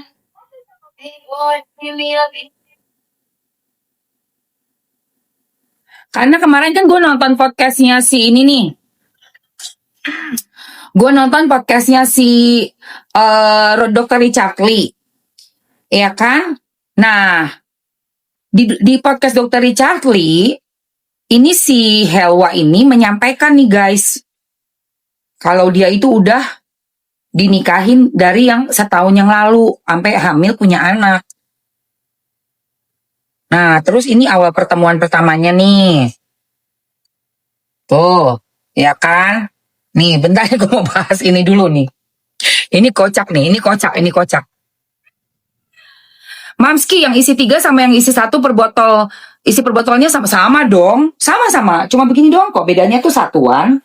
Karena kemarin kan gue nonton podcastnya si ini nih. Gue nonton podcastnya si Dr. Richard Lee. Ya kan? Nah, di podcast Dr. Richard Lee, ini si Helwa ini menyampaikan nih guys, kalau dia itu udah dinikahin dari yang setahun yang lalu, sampai hamil punya anak. Nah, terus ini awal pertemuan pertamanya nih. Tuh, ya kan? Nih, bentar gue mau bahas ini dulu nih. Ini kocak nih, ini kocak. Mamski yang isi 3 sama yang isi 1 per botol, isi per botolnya sama-sama dong. Sama-sama, cuma begini doang kok. Bedanya tuh satuan.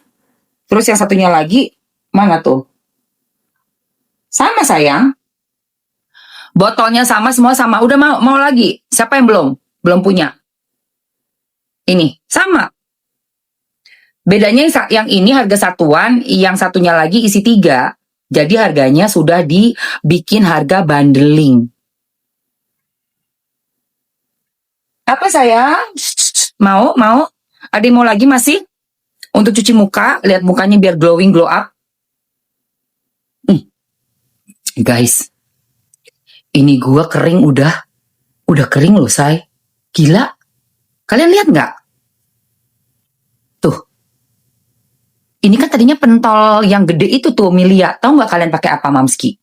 Terus yang satunya lagi, mana tuh? Sama sayang. Botolnya sama, semua sama. Udah mau lagi? Siapa yang belum? Belum punya. Ini, sama. Bedanya yang ini harga satuan, yang satunya lagi isi 3. Jadi harganya sudah dibikin harga bundling. Apa sayang? Mau? Ada yang mau lagi masih? Untuk cuci muka, lihat mukanya biar glowing, glow up. Guys, ini gua kering udah kering loh say. Gila. Kalian lihat nggak? Tuh. Ini kan tadinya pentol yang gede itu tuh Milia. Tahu nggak kalian pakai apa Mamski?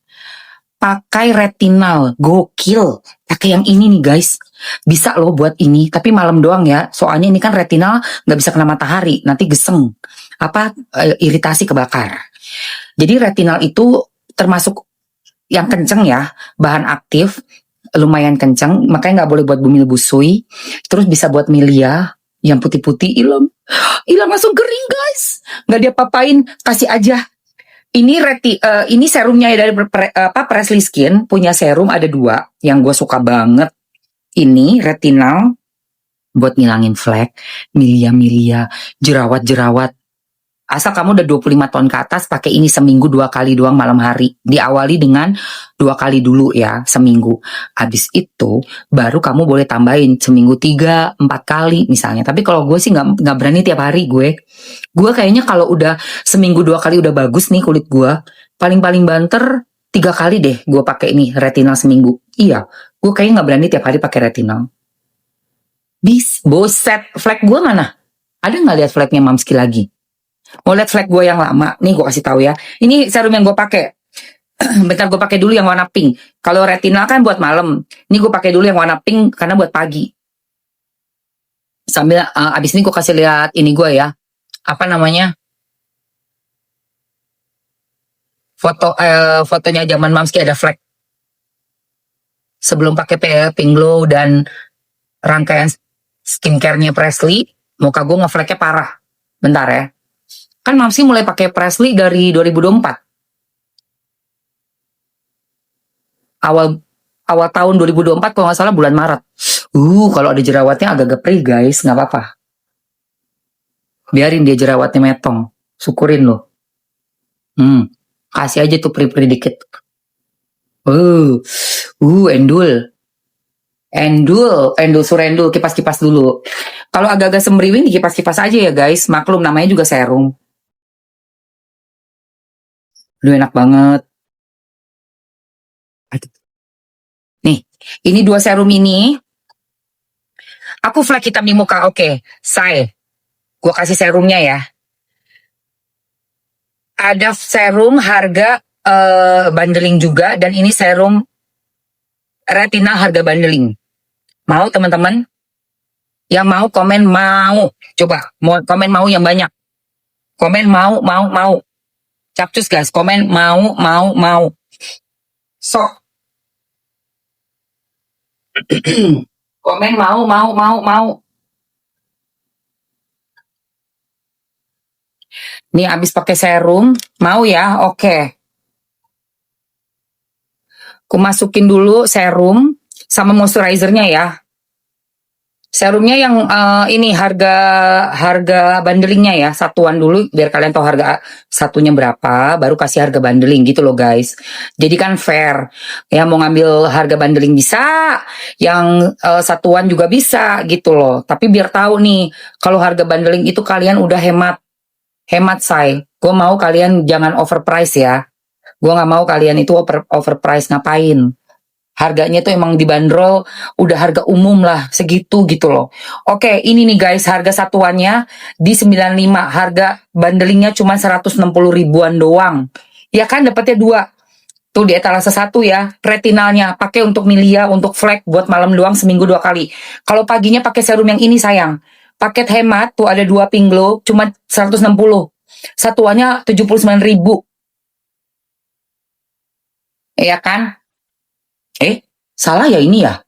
Pakai retinal, gokil. Pakai yang ini nih guys. Bisa loh buat ini, tapi malam doang ya. Soalnya ini kan retinal nggak bisa kena matahari, nanti geseng. Iritasi kebakar. Jadi retinal itu termasuk yang kenceng ya, bahan aktif, lumayan kenceng, makanya nggak boleh buat bumil busui. Terus bisa buat milia, yang putih-putih hilang langsung kering guys. Nggak diapa-apain, kasih aja. Ini serumnya ya dari Presley Skin, punya serum ada 2 yang gue suka banget. Ini retinal buat ngilangin flek, milia, jerawat. Asal kamu udah 25 tahun ke atas, pakai ini seminggu 2 kali doang malam hari. Diawali dengan 2 kali dulu ya, seminggu. Habis itu, baru kamu boleh tambahin seminggu 3, 4 kali misalnya. Tapi kalau gue sih nggak berani tiap hari gue. Gue kayaknya kalau udah seminggu 2 kali udah bagus nih kulit gue. Paling banter 3 kali deh gue pakai ini, retinal seminggu. Iya, gue kayaknya nggak berani tiap hari pakai retinal. Boset, flek gue mana? Ada nggak lihat fleknya Mamski lagi? Mau lihat flek gue yang lama? Nih gue kasih tahu ya. Ini serum yang gue pakai. Bentar gue pakai dulu yang warna pink. Kalau retinal kan buat malam. Ini gue pakai dulu yang warna pink karena buat pagi. Sambil abis ini gue kasih lihat ini gue ya. Apa namanya? Fotonya zaman Mamski ada flek. Sebelum pakai Pink Glow dan rangkaian skincare-nya Presley, muka gue ngefleknya parah. Bentar ya. Kan Mamski mulai pakai Presley dari 2024. Awal tahun 2024 kalau nggak salah bulan Maret. Kalau ada jerawatnya agak perih guys, nggak apa-apa. Biarin dia jerawatnya metong. Syukurin loh. Kasih aja tuh perih-perih dikit. Endul surendul, kipas-kipas dulu. Kalau agak-agak semriwing, kipas-kipas aja ya guys. Maklum namanya juga serum. Aduh enak banget. Nih, ini 2 serum ini. Aku flek hitam di muka, oke. Say, gue kasih serumnya ya. Ada serum harga bundling juga, dan ini serum retinal harga bundling. Mau teman-teman? Yang mau komen mau. Coba, mau komen mau yang banyak. Komen mau. Capcus guys, komen mau. Sok. Komen mau. Nih abis pakai serum, mau ya? Oke. Aku masukin dulu serum sama moisturizernya ya. Serumnya yang ini harga bundlingnya ya, satuan dulu biar kalian tahu harga satunya berapa, baru kasih harga bundling gitu loh guys. Jadi kan fair. Ya mau ngambil harga bundling bisa, yang satuan juga bisa gitu loh. Tapi biar tahu nih, kalau harga bundling itu kalian udah hemat. Hemat say. Gue mau kalian jangan overprice ya. Gue nggak mau kalian itu overprice ngapain. Harganya tuh emang dibanderol udah harga umum lah segitu gitu loh. Oke, ini nih guys harga satuannya di 95, harga bundlingnya cuma 160 ribuan doang. Ya kan dapatnya dua. Tuh di etalase satu ya, retinalnya pakai untuk milia, untuk flek buat malam doang seminggu 2 kali. Kalau paginya pakai serum yang ini sayang. Paket hemat tuh ada 2 Pinglo cuma 160. Satuannya 79 ribu. Ya kan? Salah ya ini ya?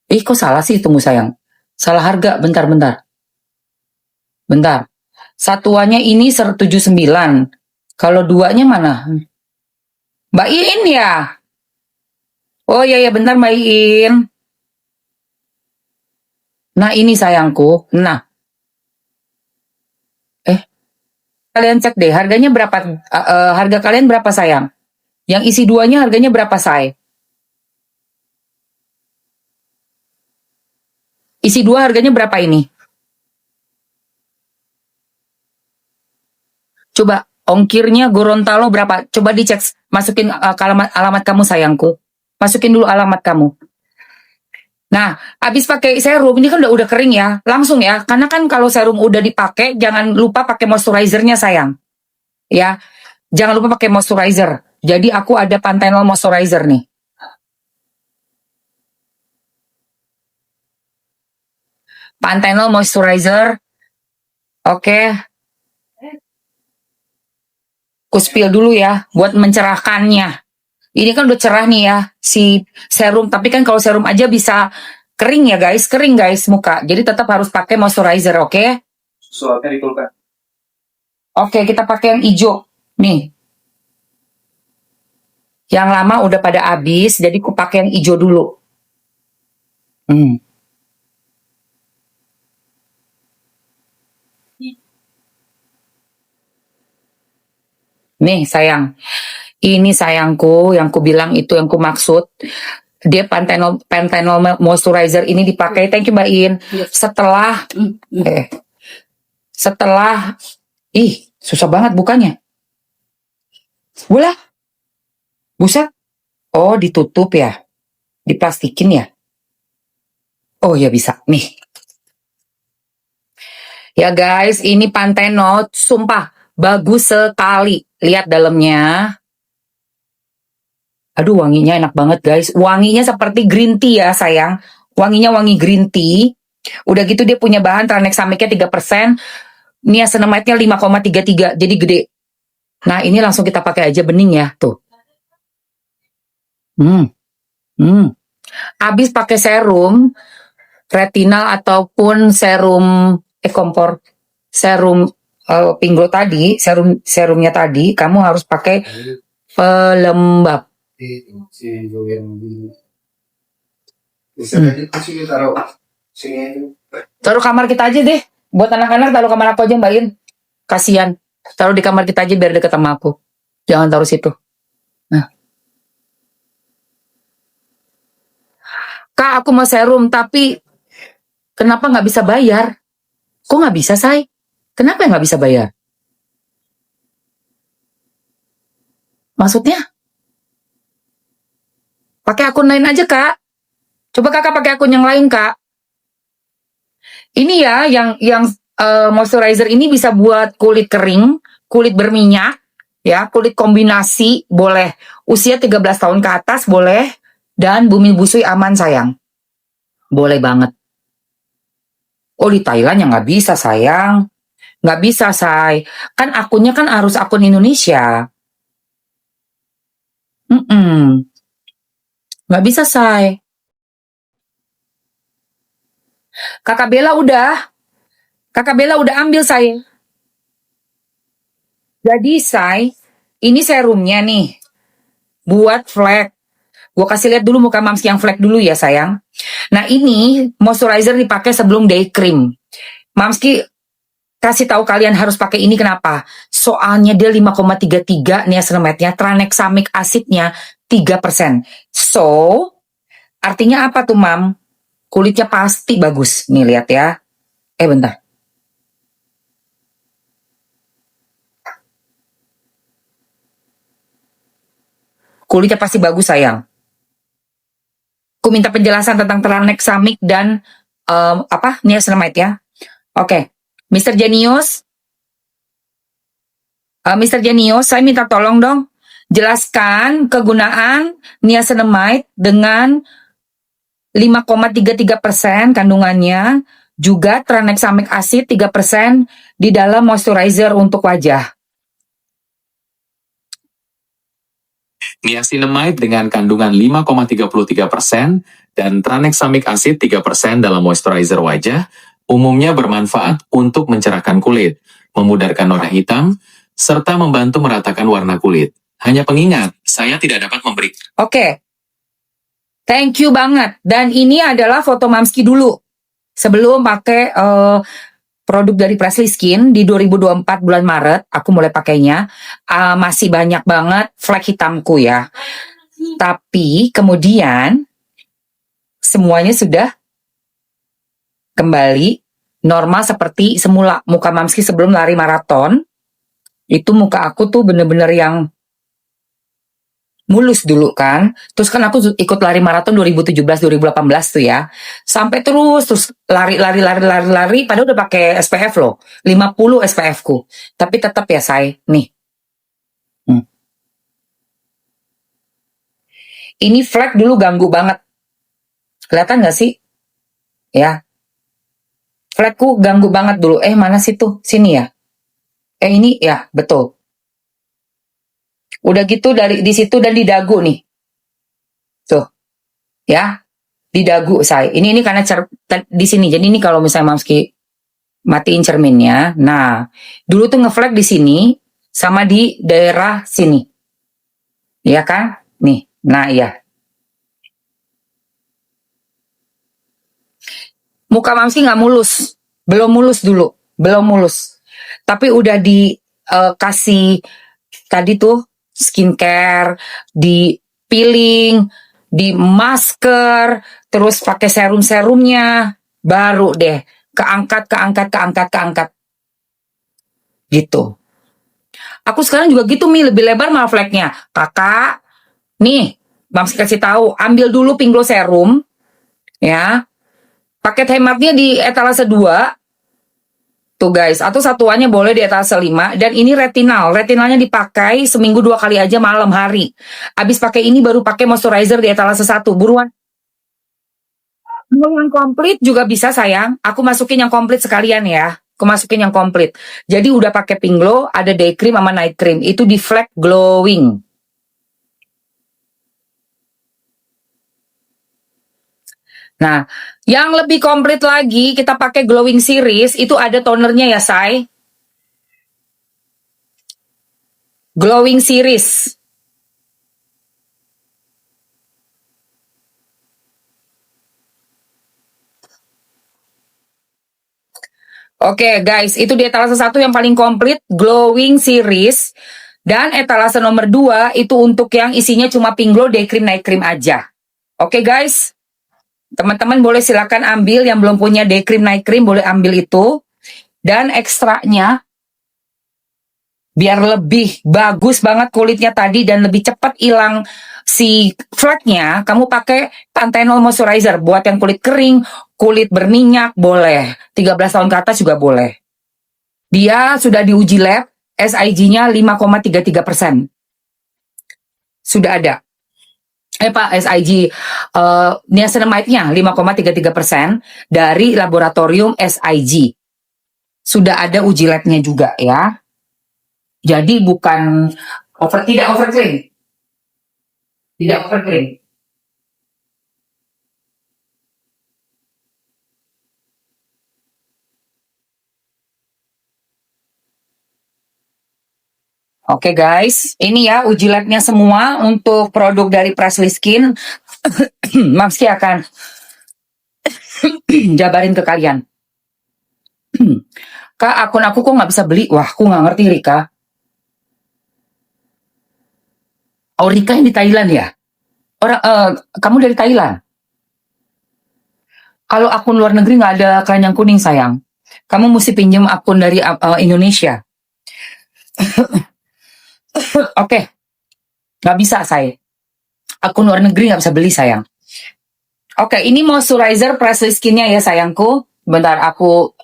Kok salah sih? Tunggu sayang. Salah harga, bentar. Bentar. Satuannya ini 179. Kalau duanya mana? Mbak Iin ya? Oh iya, bentar Mbak Iin. Nah ini sayangku. Nah. Kalian cek deh, harganya berapa? Harga kalian berapa sayang? Yang isi duanya harganya berapa say? Isi 2 harganya berapa ini? Coba ongkirnya Gorontalo berapa? Coba dicek, masukin ke alamat kamu sayangku. Masukin dulu alamat kamu. Nah, habis pakai serum ini kan udah kering ya, langsung ya. Karena kan kalau serum udah dipakai, jangan lupa pakai moisturizernya sayang. Ya, jangan lupa pakai moisturizer. Jadi aku ada Panthenol moisturizer nih. Panthenol moisturizer. Oke. Aku spill dulu ya buat mencerahkannya. Ini kan udah cerah nih ya si serum, tapi kan kalau serum aja bisa kering ya guys, kering guys muka. Jadi tetap harus pakai moisturizer, oke? Soalnya ditolkan. Oke, kita pakai yang hijau. Nih. Yang lama udah pada habis, jadi aku pakai yang hijau dulu. Nih sayang, ini sayangku, yang ku bilang itu yang ku maksud. Dia Panthenol moisturizer ini dipakai, thank you Mbak In. Setelah, susah banget bukanya. Buset. Oh ditutup ya, diplastikin ya. Oh ya bisa, nih. Ya guys, ini Panthenol, sumpah bagus sekali. Lihat dalamnya. Aduh wanginya enak banget guys. Wanginya seperti green tea ya sayang. Wanginya wangi green tea. Udah gitu dia punya bahan tranexamicnya 3%. Niacinamide-nya 5,33. Jadi gede. Nah ini langsung kita pakai aja bening ya. Tuh. Habis pakai serum. Retinal ataupun serum kompor. Serum Pinglo tadi. Serumnya tadi. Kamu harus pakai pelembab. Taruh kamar kita aja deh. Buat anak-anak taruh kamar aku aja Mbak In. Kasian. Taruh di kamar kita aja biar deket sama aku. Jangan taruh situ. Nah. Kak aku mau serum tapi kenapa nggak bisa bayar? Kok nggak bisa say? Kenapa nggak bisa bayar? Maksudnya? Pakai akun lain aja kak. Coba kakak pakai akun yang lain kak. Ini ya yang moisturizer ini bisa buat kulit kering, kulit berminyak, ya kulit kombinasi boleh. Usia 13 tahun ke atas boleh. Dan bumi busui aman sayang. Boleh banget. Oh di Thailand ya nggak bisa sayang. Nggak bisa say. Kan akunnya kan harus akun Indonesia. Nggak bisa say. Kakak Bella udah ambil say. Jadi say, ini serumnya nih. Buat flek. Gue kasih lihat dulu muka Mamski yang flek dulu ya sayang. Nah ini moisturizer dipakai sebelum day cream. Mamski kasih tahu kalian harus pakai ini kenapa? Soalnya dia 5,33 niacinamide-nya, tranexamic acidnya 3%. So, artinya apa tuh, Mam? Kulitnya pasti bagus. Nih, lihat ya. Bentar. Kulitnya pasti bagus, sayang. Aku minta penjelasan tentang tranexamic dan niacinamide ya. Oke. Mr. Genius. Mr. Genius, saya minta tolong dong. Jelaskan kegunaan niacinamide dengan 5,33% kandungannya, juga tranexamic acid 3% di dalam moisturizer untuk wajah. Niacinamide dengan kandungan 5,33% dan tranexamic acid 3% dalam moisturizer wajah umumnya bermanfaat untuk mencerahkan kulit, memudarkan noda hitam, serta membantu meratakan warna kulit. Hanya pengingat, saya tidak dapat memberi. Oke. Thank you banget. Dan ini adalah foto Mamski dulu. Sebelum pakai produk dari Presley Skin di 2024 bulan Maret, aku mulai pakainya. Masih banyak banget flek hitamku ya. Tapi kemudian semuanya sudah kembali normal seperti semula. Muka Mamski sebelum lari maraton, itu muka aku tuh bener-bener yang mulus dulu kan. Terus kan aku ikut lari maraton 2017-2018 tuh ya. Sampai terus lari padahal udah pakai SPF loh. 50 SPF ku. Tapi tetap ya say, nih. Ini flek dulu ganggu banget. Kelihatan gak sih? Ya. Flekku ganggu banget dulu. Mana sih tuh? Sini ya. Ini ya, betul. Udah gitu dari di situ dan di dagu nih. Tuh. Ya. Di dagu saya. Ini karena di sini. Jadi ini kalau misalnya Mamski matiin cerminnya. Nah, dulu tuh ngeflek di sini sama di daerah sini. Iya kan? Nih. Nah, iya. Muka Mamski nggak mulus. Belum mulus dulu. Belum mulus. Tapi udah dikasih tadi tuh skincare, di peeling, di masker, terus pakai serum-serumnya, baru deh keangkat. Gitu. Aku sekarang juga gitu lebih lebar malah fleknya. Kakak, nih, Mamski kasih tahu, ambil dulu Pink Glow serum, ya. Paket hematnya di etalase 2. Tuh guys, atau satuannya boleh di etalase 5. Dan ini retinal. Retinalnya dipakai seminggu 2 kali aja malam hari. Abis pakai ini baru pakai moisturizer di etalase 1. Buruan. Yang komplit juga bisa sayang. Aku masukin yang komplit sekalian ya. Aku masukin yang komplit. Jadi udah pakai Pink Glow, ada day cream sama night cream. Itu di Flek Glowing. Nah, yang lebih komplit lagi, kita pakai Glowing Series, itu ada tonernya ya, say. Glowing Series. Oke, guys, itu di etalase 1 yang paling komplit, Glowing Series. Dan etalase nomor 2, itu untuk yang isinya cuma Pink Glow, day cream, night cream aja. Oke, guys. Teman-teman boleh silakan ambil yang belum punya day cream, night cream boleh ambil itu. Dan ekstraknya biar lebih bagus banget kulitnya tadi dan lebih cepat hilang si fleknya, kamu pakai Panthenol Moisturizer buat yang kulit kering, kulit berminyak boleh. 13 tahun ke atas juga boleh. Dia sudah diuji lab, SIG-nya 5,33%. Sudah ada. SIG niacinamide-nya 5,33% dari laboratorium SIG. Sudah ada uji lab-nya juga ya. Jadi bukan tidak overclaim. Tidak overclaim. Oke guys, ini ya uji labnya semua untuk produk dari Presley Skin. Mamski akan jabarin ke kalian. Kak, akun aku kok nggak bisa beli? Wah, aku nggak ngerti, Rika. Oh, Rika yang di Thailand ya? Kamu dari Thailand? Kalau akun luar negeri nggak ada keranjang kuning, sayang. Kamu mesti pinjam akun dari Indonesia. Oke, nggak bisa, saya. Akun luar negeri nggak bisa beli, sayang. Oke, ini moisturizer Presley Skin-nya ya, sayangku. Bentar, aku...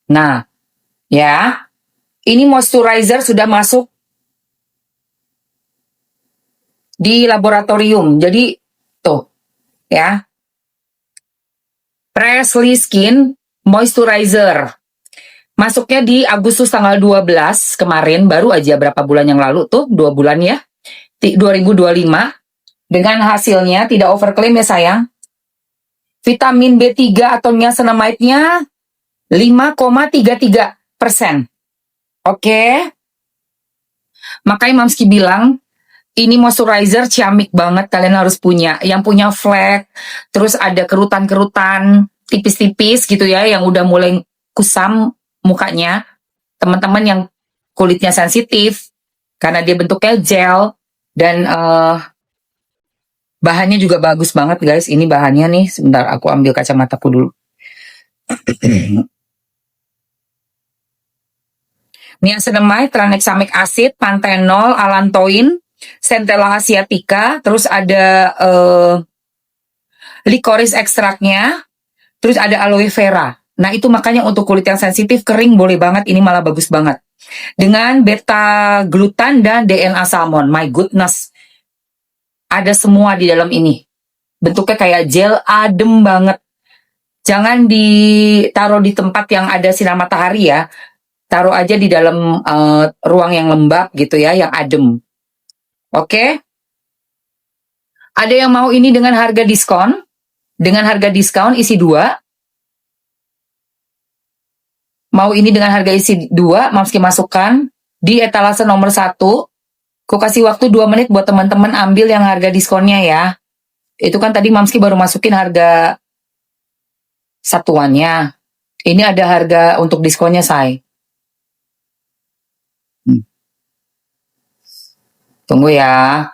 Nah, ya. Ini moisturizer sudah masuk di laboratorium. Jadi, tuh, ya. Presley Skin Moisturizer. Masuknya di Agustus tanggal 12 kemarin, baru aja berapa bulan yang lalu tuh, 2 bulan ya. 2025. Dengan hasilnya tidak overclaim ya, sayang. Vitamin B3 atau niacinamide-nya 5,33%. Oke. Makanya Mamski bilang, ini moisturizer ciamik banget, kalian harus punya. Yang punya flek, terus ada kerutan-kerutan tipis-tipis gitu ya, yang udah mulai kusam mukanya. Teman-teman yang kulitnya sensitif, karena dia bentuknya gel, dan bahannya juga bagus banget, guys. Ini bahannya nih, sebentar aku ambil kacamataku dulu. Niacinamide, tranexamic acid, panthenol, allantoin, Centella asiatica, terus ada licorice ekstraknya, terus ada aloe vera. Nah, itu makanya untuk kulit yang sensitif, kering boleh banget, ini malah bagus banget. Dengan beta glutan dan DNA salmon. My goodness. Ada semua di dalam ini. Bentuknya kayak gel, adem banget. Jangan ditaruh di tempat yang ada sinar matahari ya. Taruh aja di dalam ruang yang lembab gitu ya, yang adem. Oke. Ada yang mau ini dengan harga diskon? Dengan harga diskon isi 2. Mau ini dengan harga isi 2, Mamski masukkan di etalase nomor 1. Ku kasih waktu 2 menit buat teman-teman ambil yang harga diskonnya ya. Itu kan tadi Mamski baru masukin harga satuannya. Ini ada harga untuk diskonnya, say. Tunggu ya.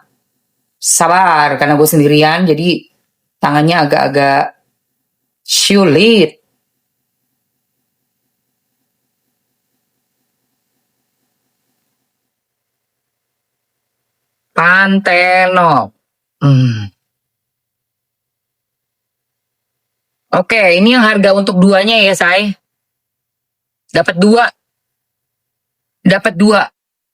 Sabar, karena gue sendirian, jadi tangannya agak-agak sulit. Panthenol. Oke, ini yang harga untuk 2-nya ya, say. Dapat 2. Dapat 2.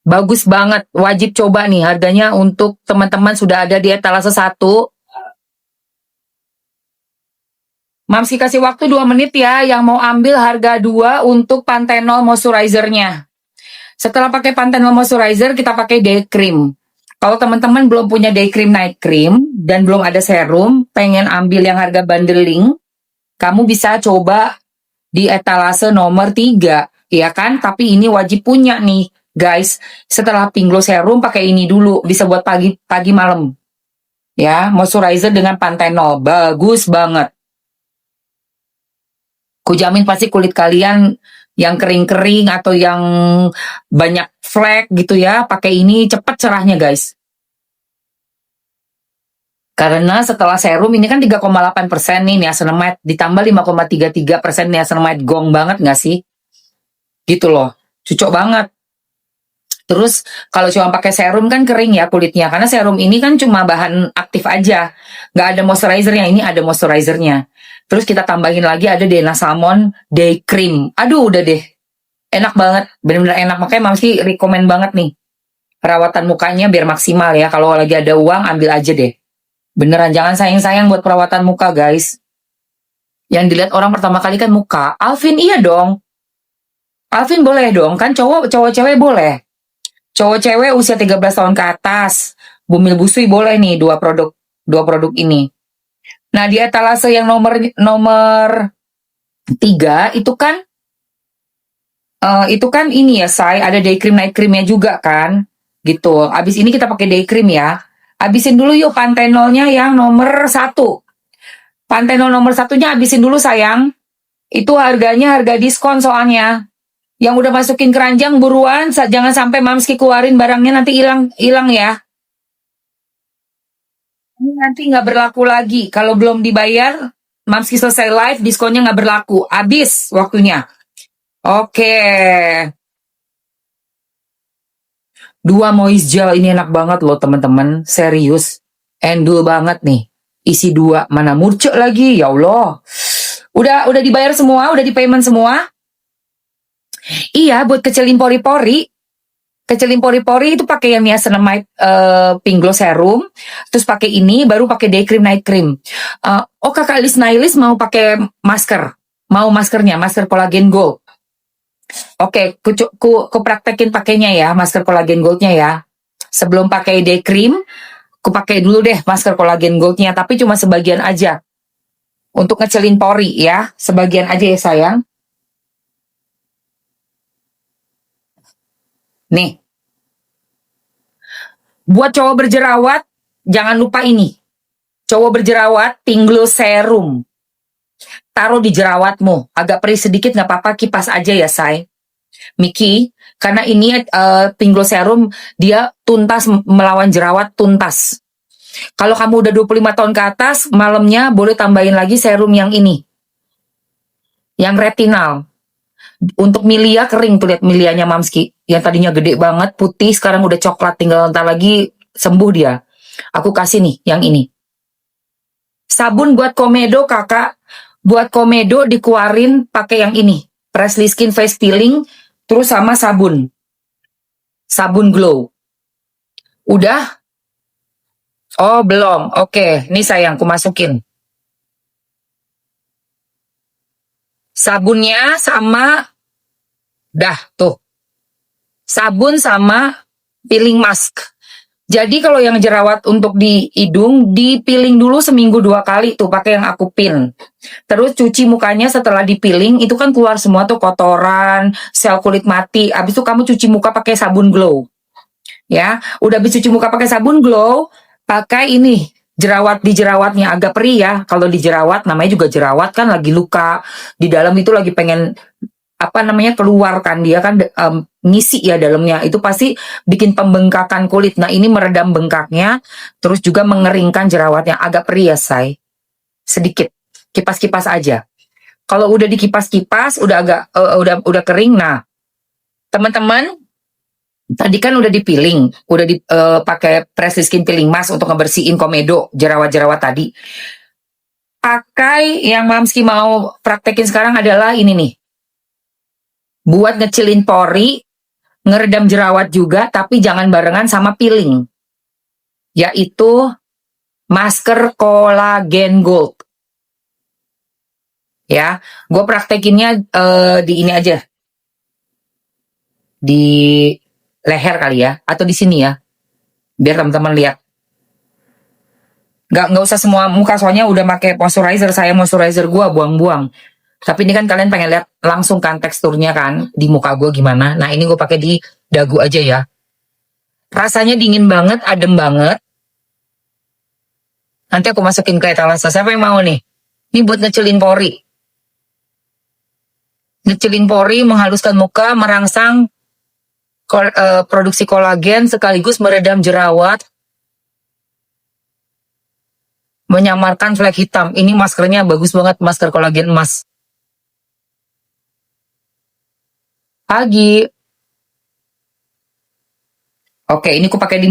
Bagus banget, wajib coba nih. Harganya untuk teman-teman sudah ada di etalase 1. Mamski kasih waktu 2 menit ya, yang mau ambil harga 2 untuk Panthenol moisturizer-nya. Setelah pakai Panthenol moisturizer, kita pakai day cream. Kalau teman-teman belum punya day cream, night cream, dan belum ada serum, pengen ambil yang harga bundling, kamu bisa coba di etalase nomor 3, ya kan? Tapi ini wajib punya nih, guys. Setelah Pink Glow Serum, pakai ini dulu. Bisa buat pagi malam. Ya, moisturizer dengan Panthenol. Bagus banget. Kujamin pasti kulit kalian yang kering-kering atau yang banyak flek gitu ya, pakai ini cepet cerahnya, guys. Karena setelah serum ini kan 3,8% nih niacinamide, ditambah 5,33% niacinamide, gong banget nggak sih? Gitu loh, cocok banget. Terus kalau cuma pakai serum kan kering ya kulitnya, karena serum ini kan cuma bahan aktif aja, nggak ada moisturizernya. Ini ada moisturizernya. Terus kita tambahin lagi ada DNA Salmon Day Cream. Aduh, udah deh, enak banget, bener-bener enak. Makanya Mamski rekomen banget nih perawatan mukanya biar maksimal ya. Kalau lagi ada uang ambil aja deh. Beneran, jangan sayang-sayang buat perawatan muka, guys. Yang dilihat orang pertama kali kan muka. Alvin, iya dong. Alvin boleh dong, kan cowok cewek boleh. Cowok cewek usia 13 tahun ke atas. Bumil Busui boleh nih dua produk ini. Nah, di etalase yang nomor 3 itu kan ini ya, say, ada day cream night creamnya juga kan. Gitu. Abis ini kita pakai day cream ya. Habisin dulu yuk Panthenolnya yang nomor 1. Panthenol nomor 1-nya habisin dulu sayang. Itu harganya harga diskon soalnya. Yang udah masukin keranjang buruan, jangan sampai Mamski keluarin barangnya nanti hilang ya. Ini nanti nggak berlaku lagi. Kalau belum dibayar, Mamski selesai live, diskonnya nggak berlaku. Habis waktunya. Oke. 2 moist gel ini enak banget loh teman-teman. Serius. Endul banget nih. Isi 2. Mana murcek lagi. Ya Allah. Udah dibayar semua, udah di payment semua. Iya, buat kecilin pori-pori. Kecilin pori-pori itu pakai yang niacinamide pink glow serum, terus pakai ini, baru pakai day cream night cream. Oh kakak Nailis mau pakai masker, mau maskernya, masker collagen gold. Oke, ku praktekin pakainya ya, masker collagen goldnya ya. Sebelum pakai day cream, ku pakai dulu deh masker collagen goldnya, tapi cuma sebagian aja. Untuk ngecilin pori ya, sebagian aja ya sayang. Nih. Buat cowok berjerawat, jangan lupa ini. Cowok berjerawat, pink glow serum. Taruh di jerawatmu. Agak perih sedikit nggak apa-apa, kipas aja ya, say. Miki, karena ini pink glow serum, dia tuntas melawan jerawat, tuntas. Kalau kamu udah 25 tahun ke atas, malamnya boleh tambahin lagi serum yang ini. Yang retinal. Untuk milia kering tuh, lihat milianya Mamski. Yang tadinya gede banget, putih, sekarang udah coklat, tinggal ntar lagi sembuh dia. Aku kasih nih, yang ini. Sabun buat komedo kakak. Buat komedo dikeluarin pakai yang ini. Presley Skin Face Peeling, terus sama sabun. Sabun glow. Udah? Oh belum, oke. Nih sayang, aku masukin. Sabunnya sama, dah tuh. Sabun sama peeling mask. Jadi kalau yang jerawat untuk di hidung, dipiling dulu seminggu 2 kali tuh pakai yang aku pin. Terus cuci mukanya setelah dipiling, itu kan keluar semua tuh kotoran, sel kulit mati. Abis itu kamu cuci muka pakai sabun glow. Ya, udah habis cuci muka pakai sabun glow, pakai ini jerawat di jerawatnya agak perih ya. Kalau di jerawat namanya juga jerawat kan lagi luka di dalam itu lagi pengen apa namanya keluarkan dia kan ngisi ya dalamnya itu pasti bikin pembengkakan kulit. Nah ini meredam bengkaknya, terus juga mengeringkan jerawatnya agak perih ya say. Sedikit kipas-kipas aja. Kalau udah dikipas-kipas udah agak udah kering. Nah teman-teman tadi kan udah dipiling, udah dipakai Presley Skin Peeling Mask untuk ngebersihin komedo jerawat-jerawat tadi. Pakai yang Mamski mau praktekin sekarang adalah ini nih. Buat ngecilin pori, ngeredam jerawat juga, tapi jangan barengan sama peeling. Yaitu masker collagen gold. Ya, gue praktekinnya di ini aja. Di leher kali ya, atau di sini ya. Biar teman-teman lihat. Nggak usah semua muka, soalnya udah pakai moisturizer. Saya moisturizer gue buang-buang. Tapi ini kan kalian pengen lihat langsung kan teksturnya kan di muka gue gimana. Nah ini gue pakai di dagu aja ya. Rasanya dingin banget, adem banget. Nanti aku masukin ke etalase. Siapa yang mau nih? Ini buat ngecilin pori. Ngecilin pori, menghaluskan muka, merangsang produksi kolagen, sekaligus meredam jerawat. Menyamarkan flek hitam. Ini maskernya bagus banget, masker kolagen emas. Pagi. Oke, ini aku pakai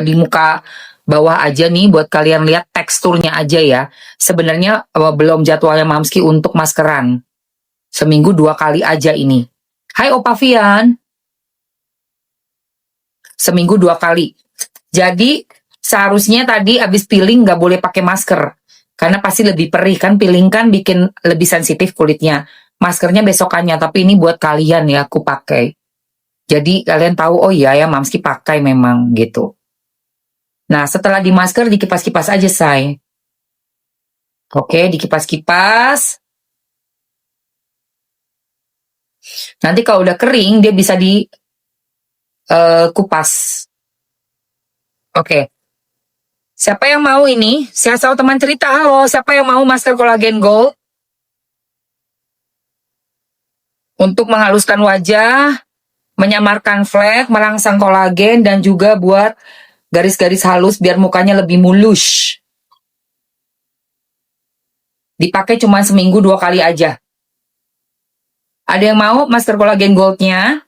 di muka bawah aja nih buat kalian lihat teksturnya aja ya. Sebenarnya belum jadwalnya Mamski untuk maskeran. Seminggu 2 kali aja ini. Hai Opa Vian. Seminggu 2 kali. Jadi seharusnya tadi abis peeling nggak boleh pakai masker. Karena pasti lebih perih kan, peeling kan bikin lebih sensitif kulitnya. Maskernya besokannya, tapi ini buat kalian ya aku pakai. Jadi kalian tahu, oh iya ya Mamski pakai memang gitu. Nah setelah di masker dikipas-kipas aja say. Oke, dikipas-kipas. Nanti kalau udah kering dia bisa dikupas. Oke. Siapa yang mau ini? Saya tahu teman cerita, halo. Siapa yang mau masker kolagen gold? Untuk menghaluskan wajah, menyamarkan flek, merangsang kolagen, dan juga buat garis-garis halus biar mukanya lebih mulus. Dipakai cuma seminggu 2 kali aja. Ada yang mau masker kolagen goldnya?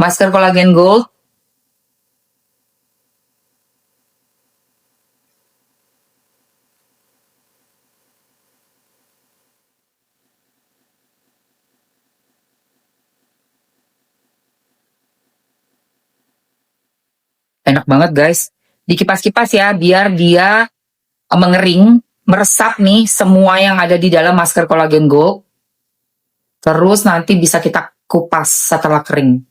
Masker kolagen gold. Enak banget guys. Dikipas-kipas ya biar dia mengering, meresap nih semua yang ada di dalam masker kolagen gold. Terus nanti bisa kita kupas setelah kering.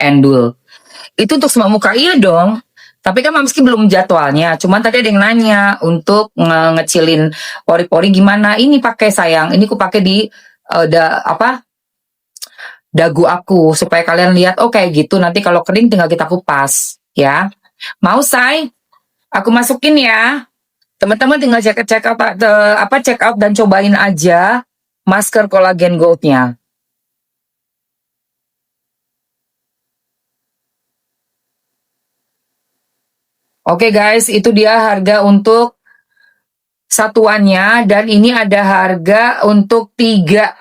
Endul. Itu untuk semua muka iya dong. Tapi kan Mamski belum jadwalnya. Cuman tadi ada yang nanya untuk ngecilin pori-pori gimana. Ini pakai sayang. Ini aku pakai di dagu aku supaya kalian lihat oh kayak gitu. Nanti kalau kering tinggal kita kupas ya. Mau say? Aku masukin ya. Teman-teman tinggal check out dan cobain aja masker kolagen goldnya. Oke guys, itu dia harga untuk satuannya dan ini ada harga untuk tiga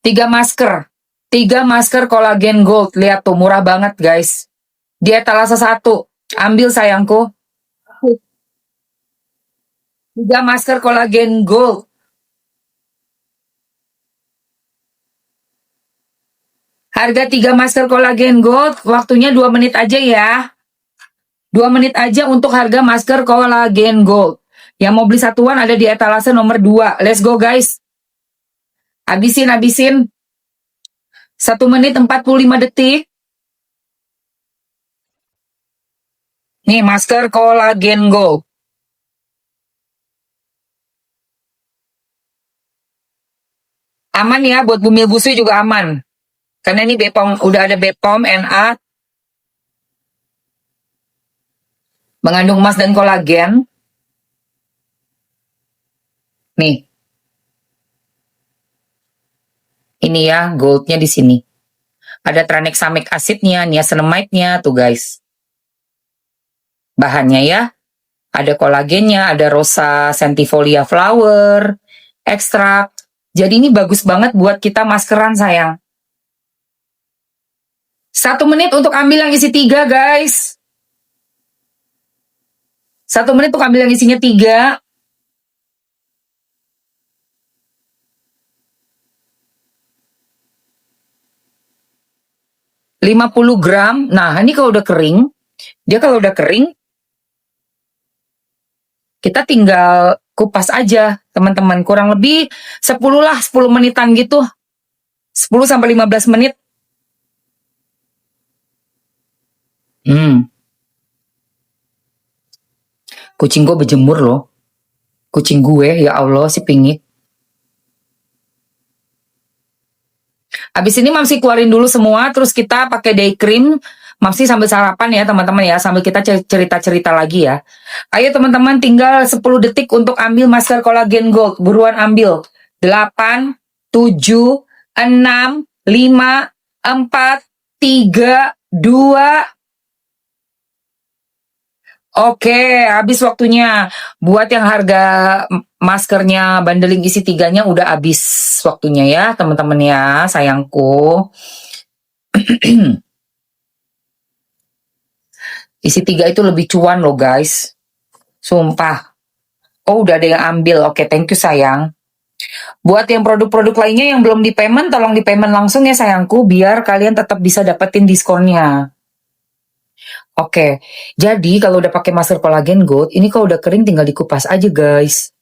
masker. 3 masker kolagen gold. Lihat tuh murah banget guys. Di etalase 1. Ambil sayangku. 3 masker kolagen gold. Harga 3 masker kolagen gold. Waktunya 2 menit aja ya. 2 menit aja untuk harga masker kolagen gold. Yang mau beli satuan ada di etalase nomor 2. Let's go guys. Habisin. 1 menit 45 detik. Nih masker kolagen gold. Aman ya buat bumil busui juga aman. Karena ini BPOM, udah ada BPOM NA. Mengandung emas dan kolagen. Nih. Ini ya goldnya di sini. Ada tranexamic acidnya, niacinamide-nya tuh guys. Bahannya ya. Ada kolagennya, ada rosa centifolia flower, ekstrak. Jadi ini bagus banget buat kita maskeran sayang. 1 menit untuk ambil yang isi 3 guys. 1 menit untuk ambil yang isinya 3. $50. Nah, ini kalau udah kering, kita tinggal kupas aja, teman-teman. Kurang lebih 10 menitan gitu. 10 sampai 15 menit. Kucing gue berjemur loh. Kucing gue, ya Allah si pingit. Habis ini Mamsi keluarin dulu semua, terus kita pakai day cream. Mamsi sambil sarapan ya teman-teman ya, sambil kita cerita-cerita lagi ya. Ayo teman-teman, tinggal 10 detik untuk ambil masker kolagen gold. Buruan ambil. 8, 7, 6, 5, 4, 3, 2. Oke, habis waktunya. Buat yang harga maskernya bandeling isi 3-nya udah habis waktunya ya teman-teman ya, sayangku. Isi 3 itu lebih cuan loh guys. Sumpah. Oh udah ada yang ambil. Oke, thank you sayang. Buat yang produk-produk lainnya yang belum di payment, tolong di payment langsung ya sayangku, biar kalian tetap bisa dapetin diskonnya. Oke, jadi kalau udah pakai masker Collagen Gold, ini kalau udah kering tinggal dikupas aja guys.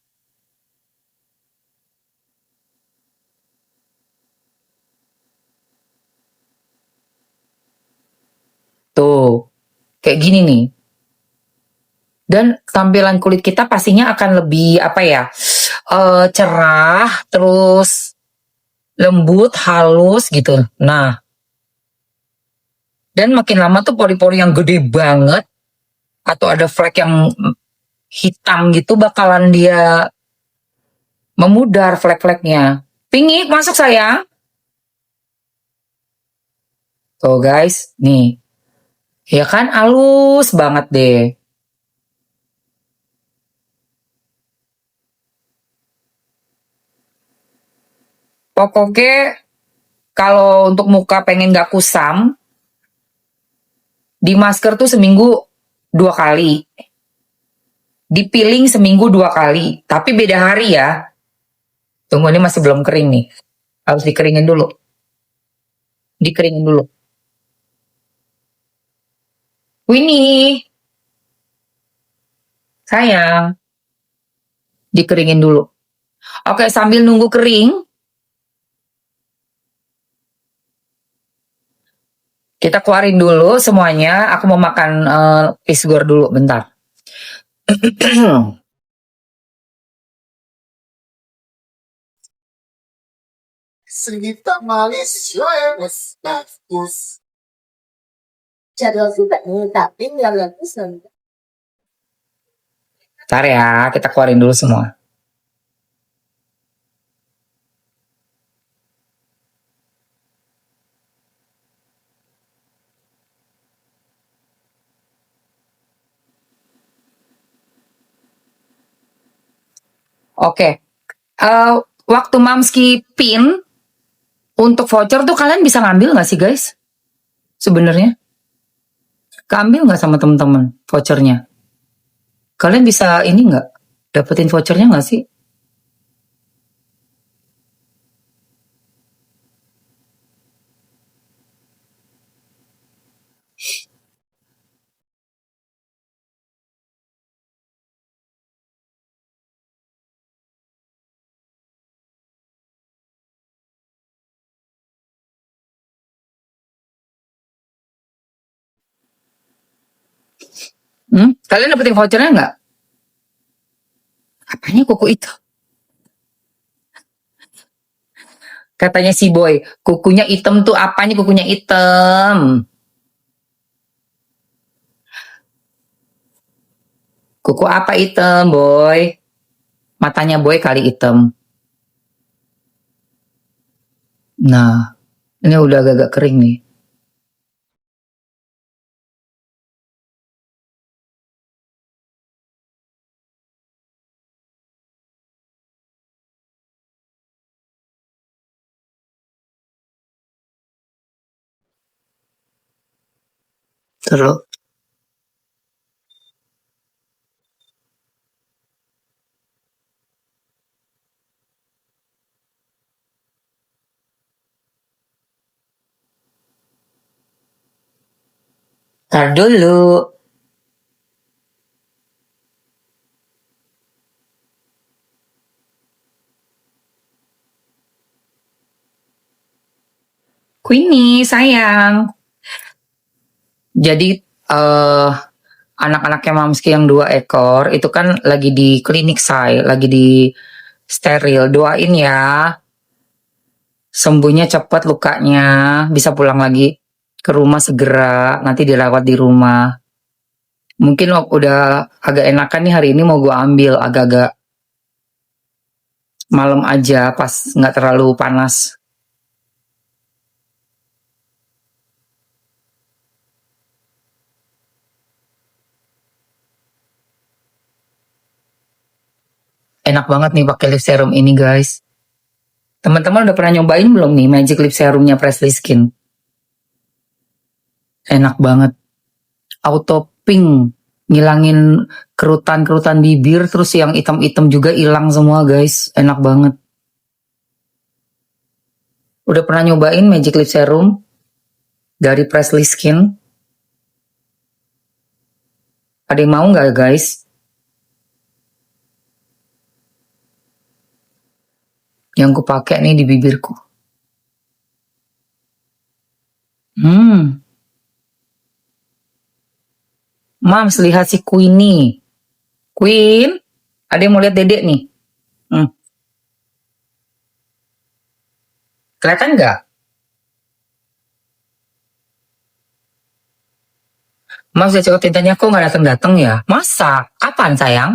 Tuh, kayak gini nih. Dan tampilan kulit kita pastinya akan lebih apa ya, cerah, terus lembut, halus gitu. Nah, dan makin lama tuh pori-pori yang gede banget atau ada flek yang hitam gitu bakalan dia memudar flek-fleknya. Pingi, masuk sayang. Tuh guys, nih. Ya kan halus banget deh. Pokoknya kalau untuk muka pengen gak kusam, di masker tuh seminggu 2 kali. Di peeling seminggu 2 kali. Tapi beda hari ya. Tunggu ini masih belum kering nih. Harus dikeringin dulu. Dikeringin dulu. Winnie. Sayang. Dikeringin dulu. Oke, sambil nunggu kering, kita keluarin dulu semuanya. Aku mau makan pisgor dulu bentar. Cerita manis joyous bagus. Jadwal sudah tapi nggak bagus. Bentar ya, kita keluarin dulu semua. Oke. Waktu Mamski pin untuk voucher tuh kalian bisa ngambil nggak sih guys? Sebenarnya keambil nggak sama teman-teman vouchernya? Kalian bisa ini nggak dapetin vouchernya nggak sih? Kalian dapetin vouchernya nggak? Apanya kuku itu? Katanya si boy, kukunya hitam tuh apanya kukunya hitam? Kuku apa hitam boy? Matanya boy kali hitam. Nah, ini udah agak-agak kering nih. Terus tar dulu. Queenie, sayang. Jadi anak-anaknya Mamski yang 2 ekor itu kan lagi di klinik say, lagi di steril. Doain ya, sembuhnya cepat lukanya, bisa pulang lagi ke rumah segera. Nanti dirawat di rumah. Mungkin udah agak enakan nih hari ini mau gue ambil agak-agak malam aja pas nggak terlalu panas. Enak banget nih pakai lip serum ini guys. Teman-teman udah pernah nyobain belum nih Magic Lip Serumnya Presley Skin? Enak banget. Auto pink, ngilangin kerutan-kerutan bibir, terus yang hitam-hitam juga hilang semua guys. Enak banget. Udah pernah nyobain Magic Lip Serum dari Presley Skin? Ada yang mau nggak guys? Yang ku pakai nih di bibirku. Mams, lihat si Queenie. Queen, ada yang mau lihat dedek nih? Kelihatan nggak? Mams, udah cekap tintanya kok nggak datang-datang ya? Masa? Kapan sayang?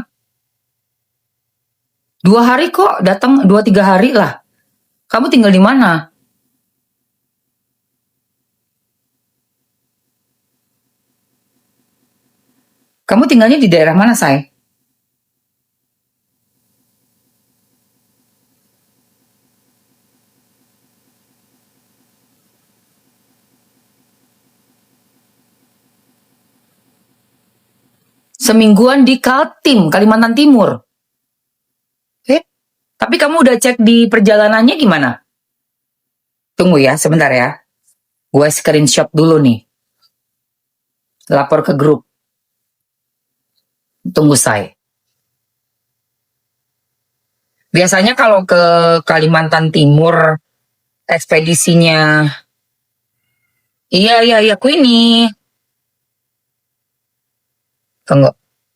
2 hari kok, datang 2-3 hari lah. Kamu tinggal di mana? Kamu tinggalnya di daerah mana, say? Semingguan di Kaltim, Kalimantan Timur. Tapi kamu udah cek di perjalanannya gimana? Tunggu ya, sebentar ya. Gue screenshot dulu nih. Lapor ke grup. Tunggu say. Biasanya kalau ke Kalimantan Timur, ekspedisinya... Iya, Queenie. Tunggu.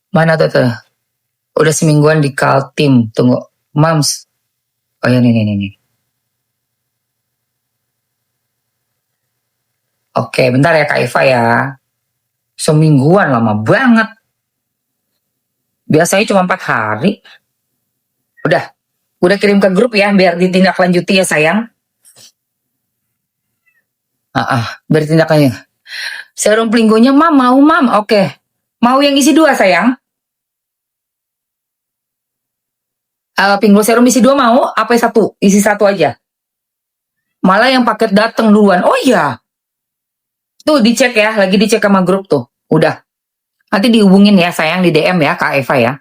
Mana tuh? Udah semingguan di Kaltim. Tunggu. Mams. Oh ya, nih. Oke, bentar ya Kak Eva ya. Semingguan lama banget. Biasanya cuma 4 hari. Udah kirim ke grup ya, biar ditindaklanjuti ya sayang. Biar tindakannya. Serum pelinggonya mau mam, oke. Mau yang isi 2 sayang? Pinggul serum isi 2 mau? Apa 1? Isi 1 aja. Malah yang paket datang duluan. Oh iya. Tuh dicek ya, lagi dicek sama grup tuh. Udah. Nanti dihubungin ya sayang di DM ya Kak Eva ya.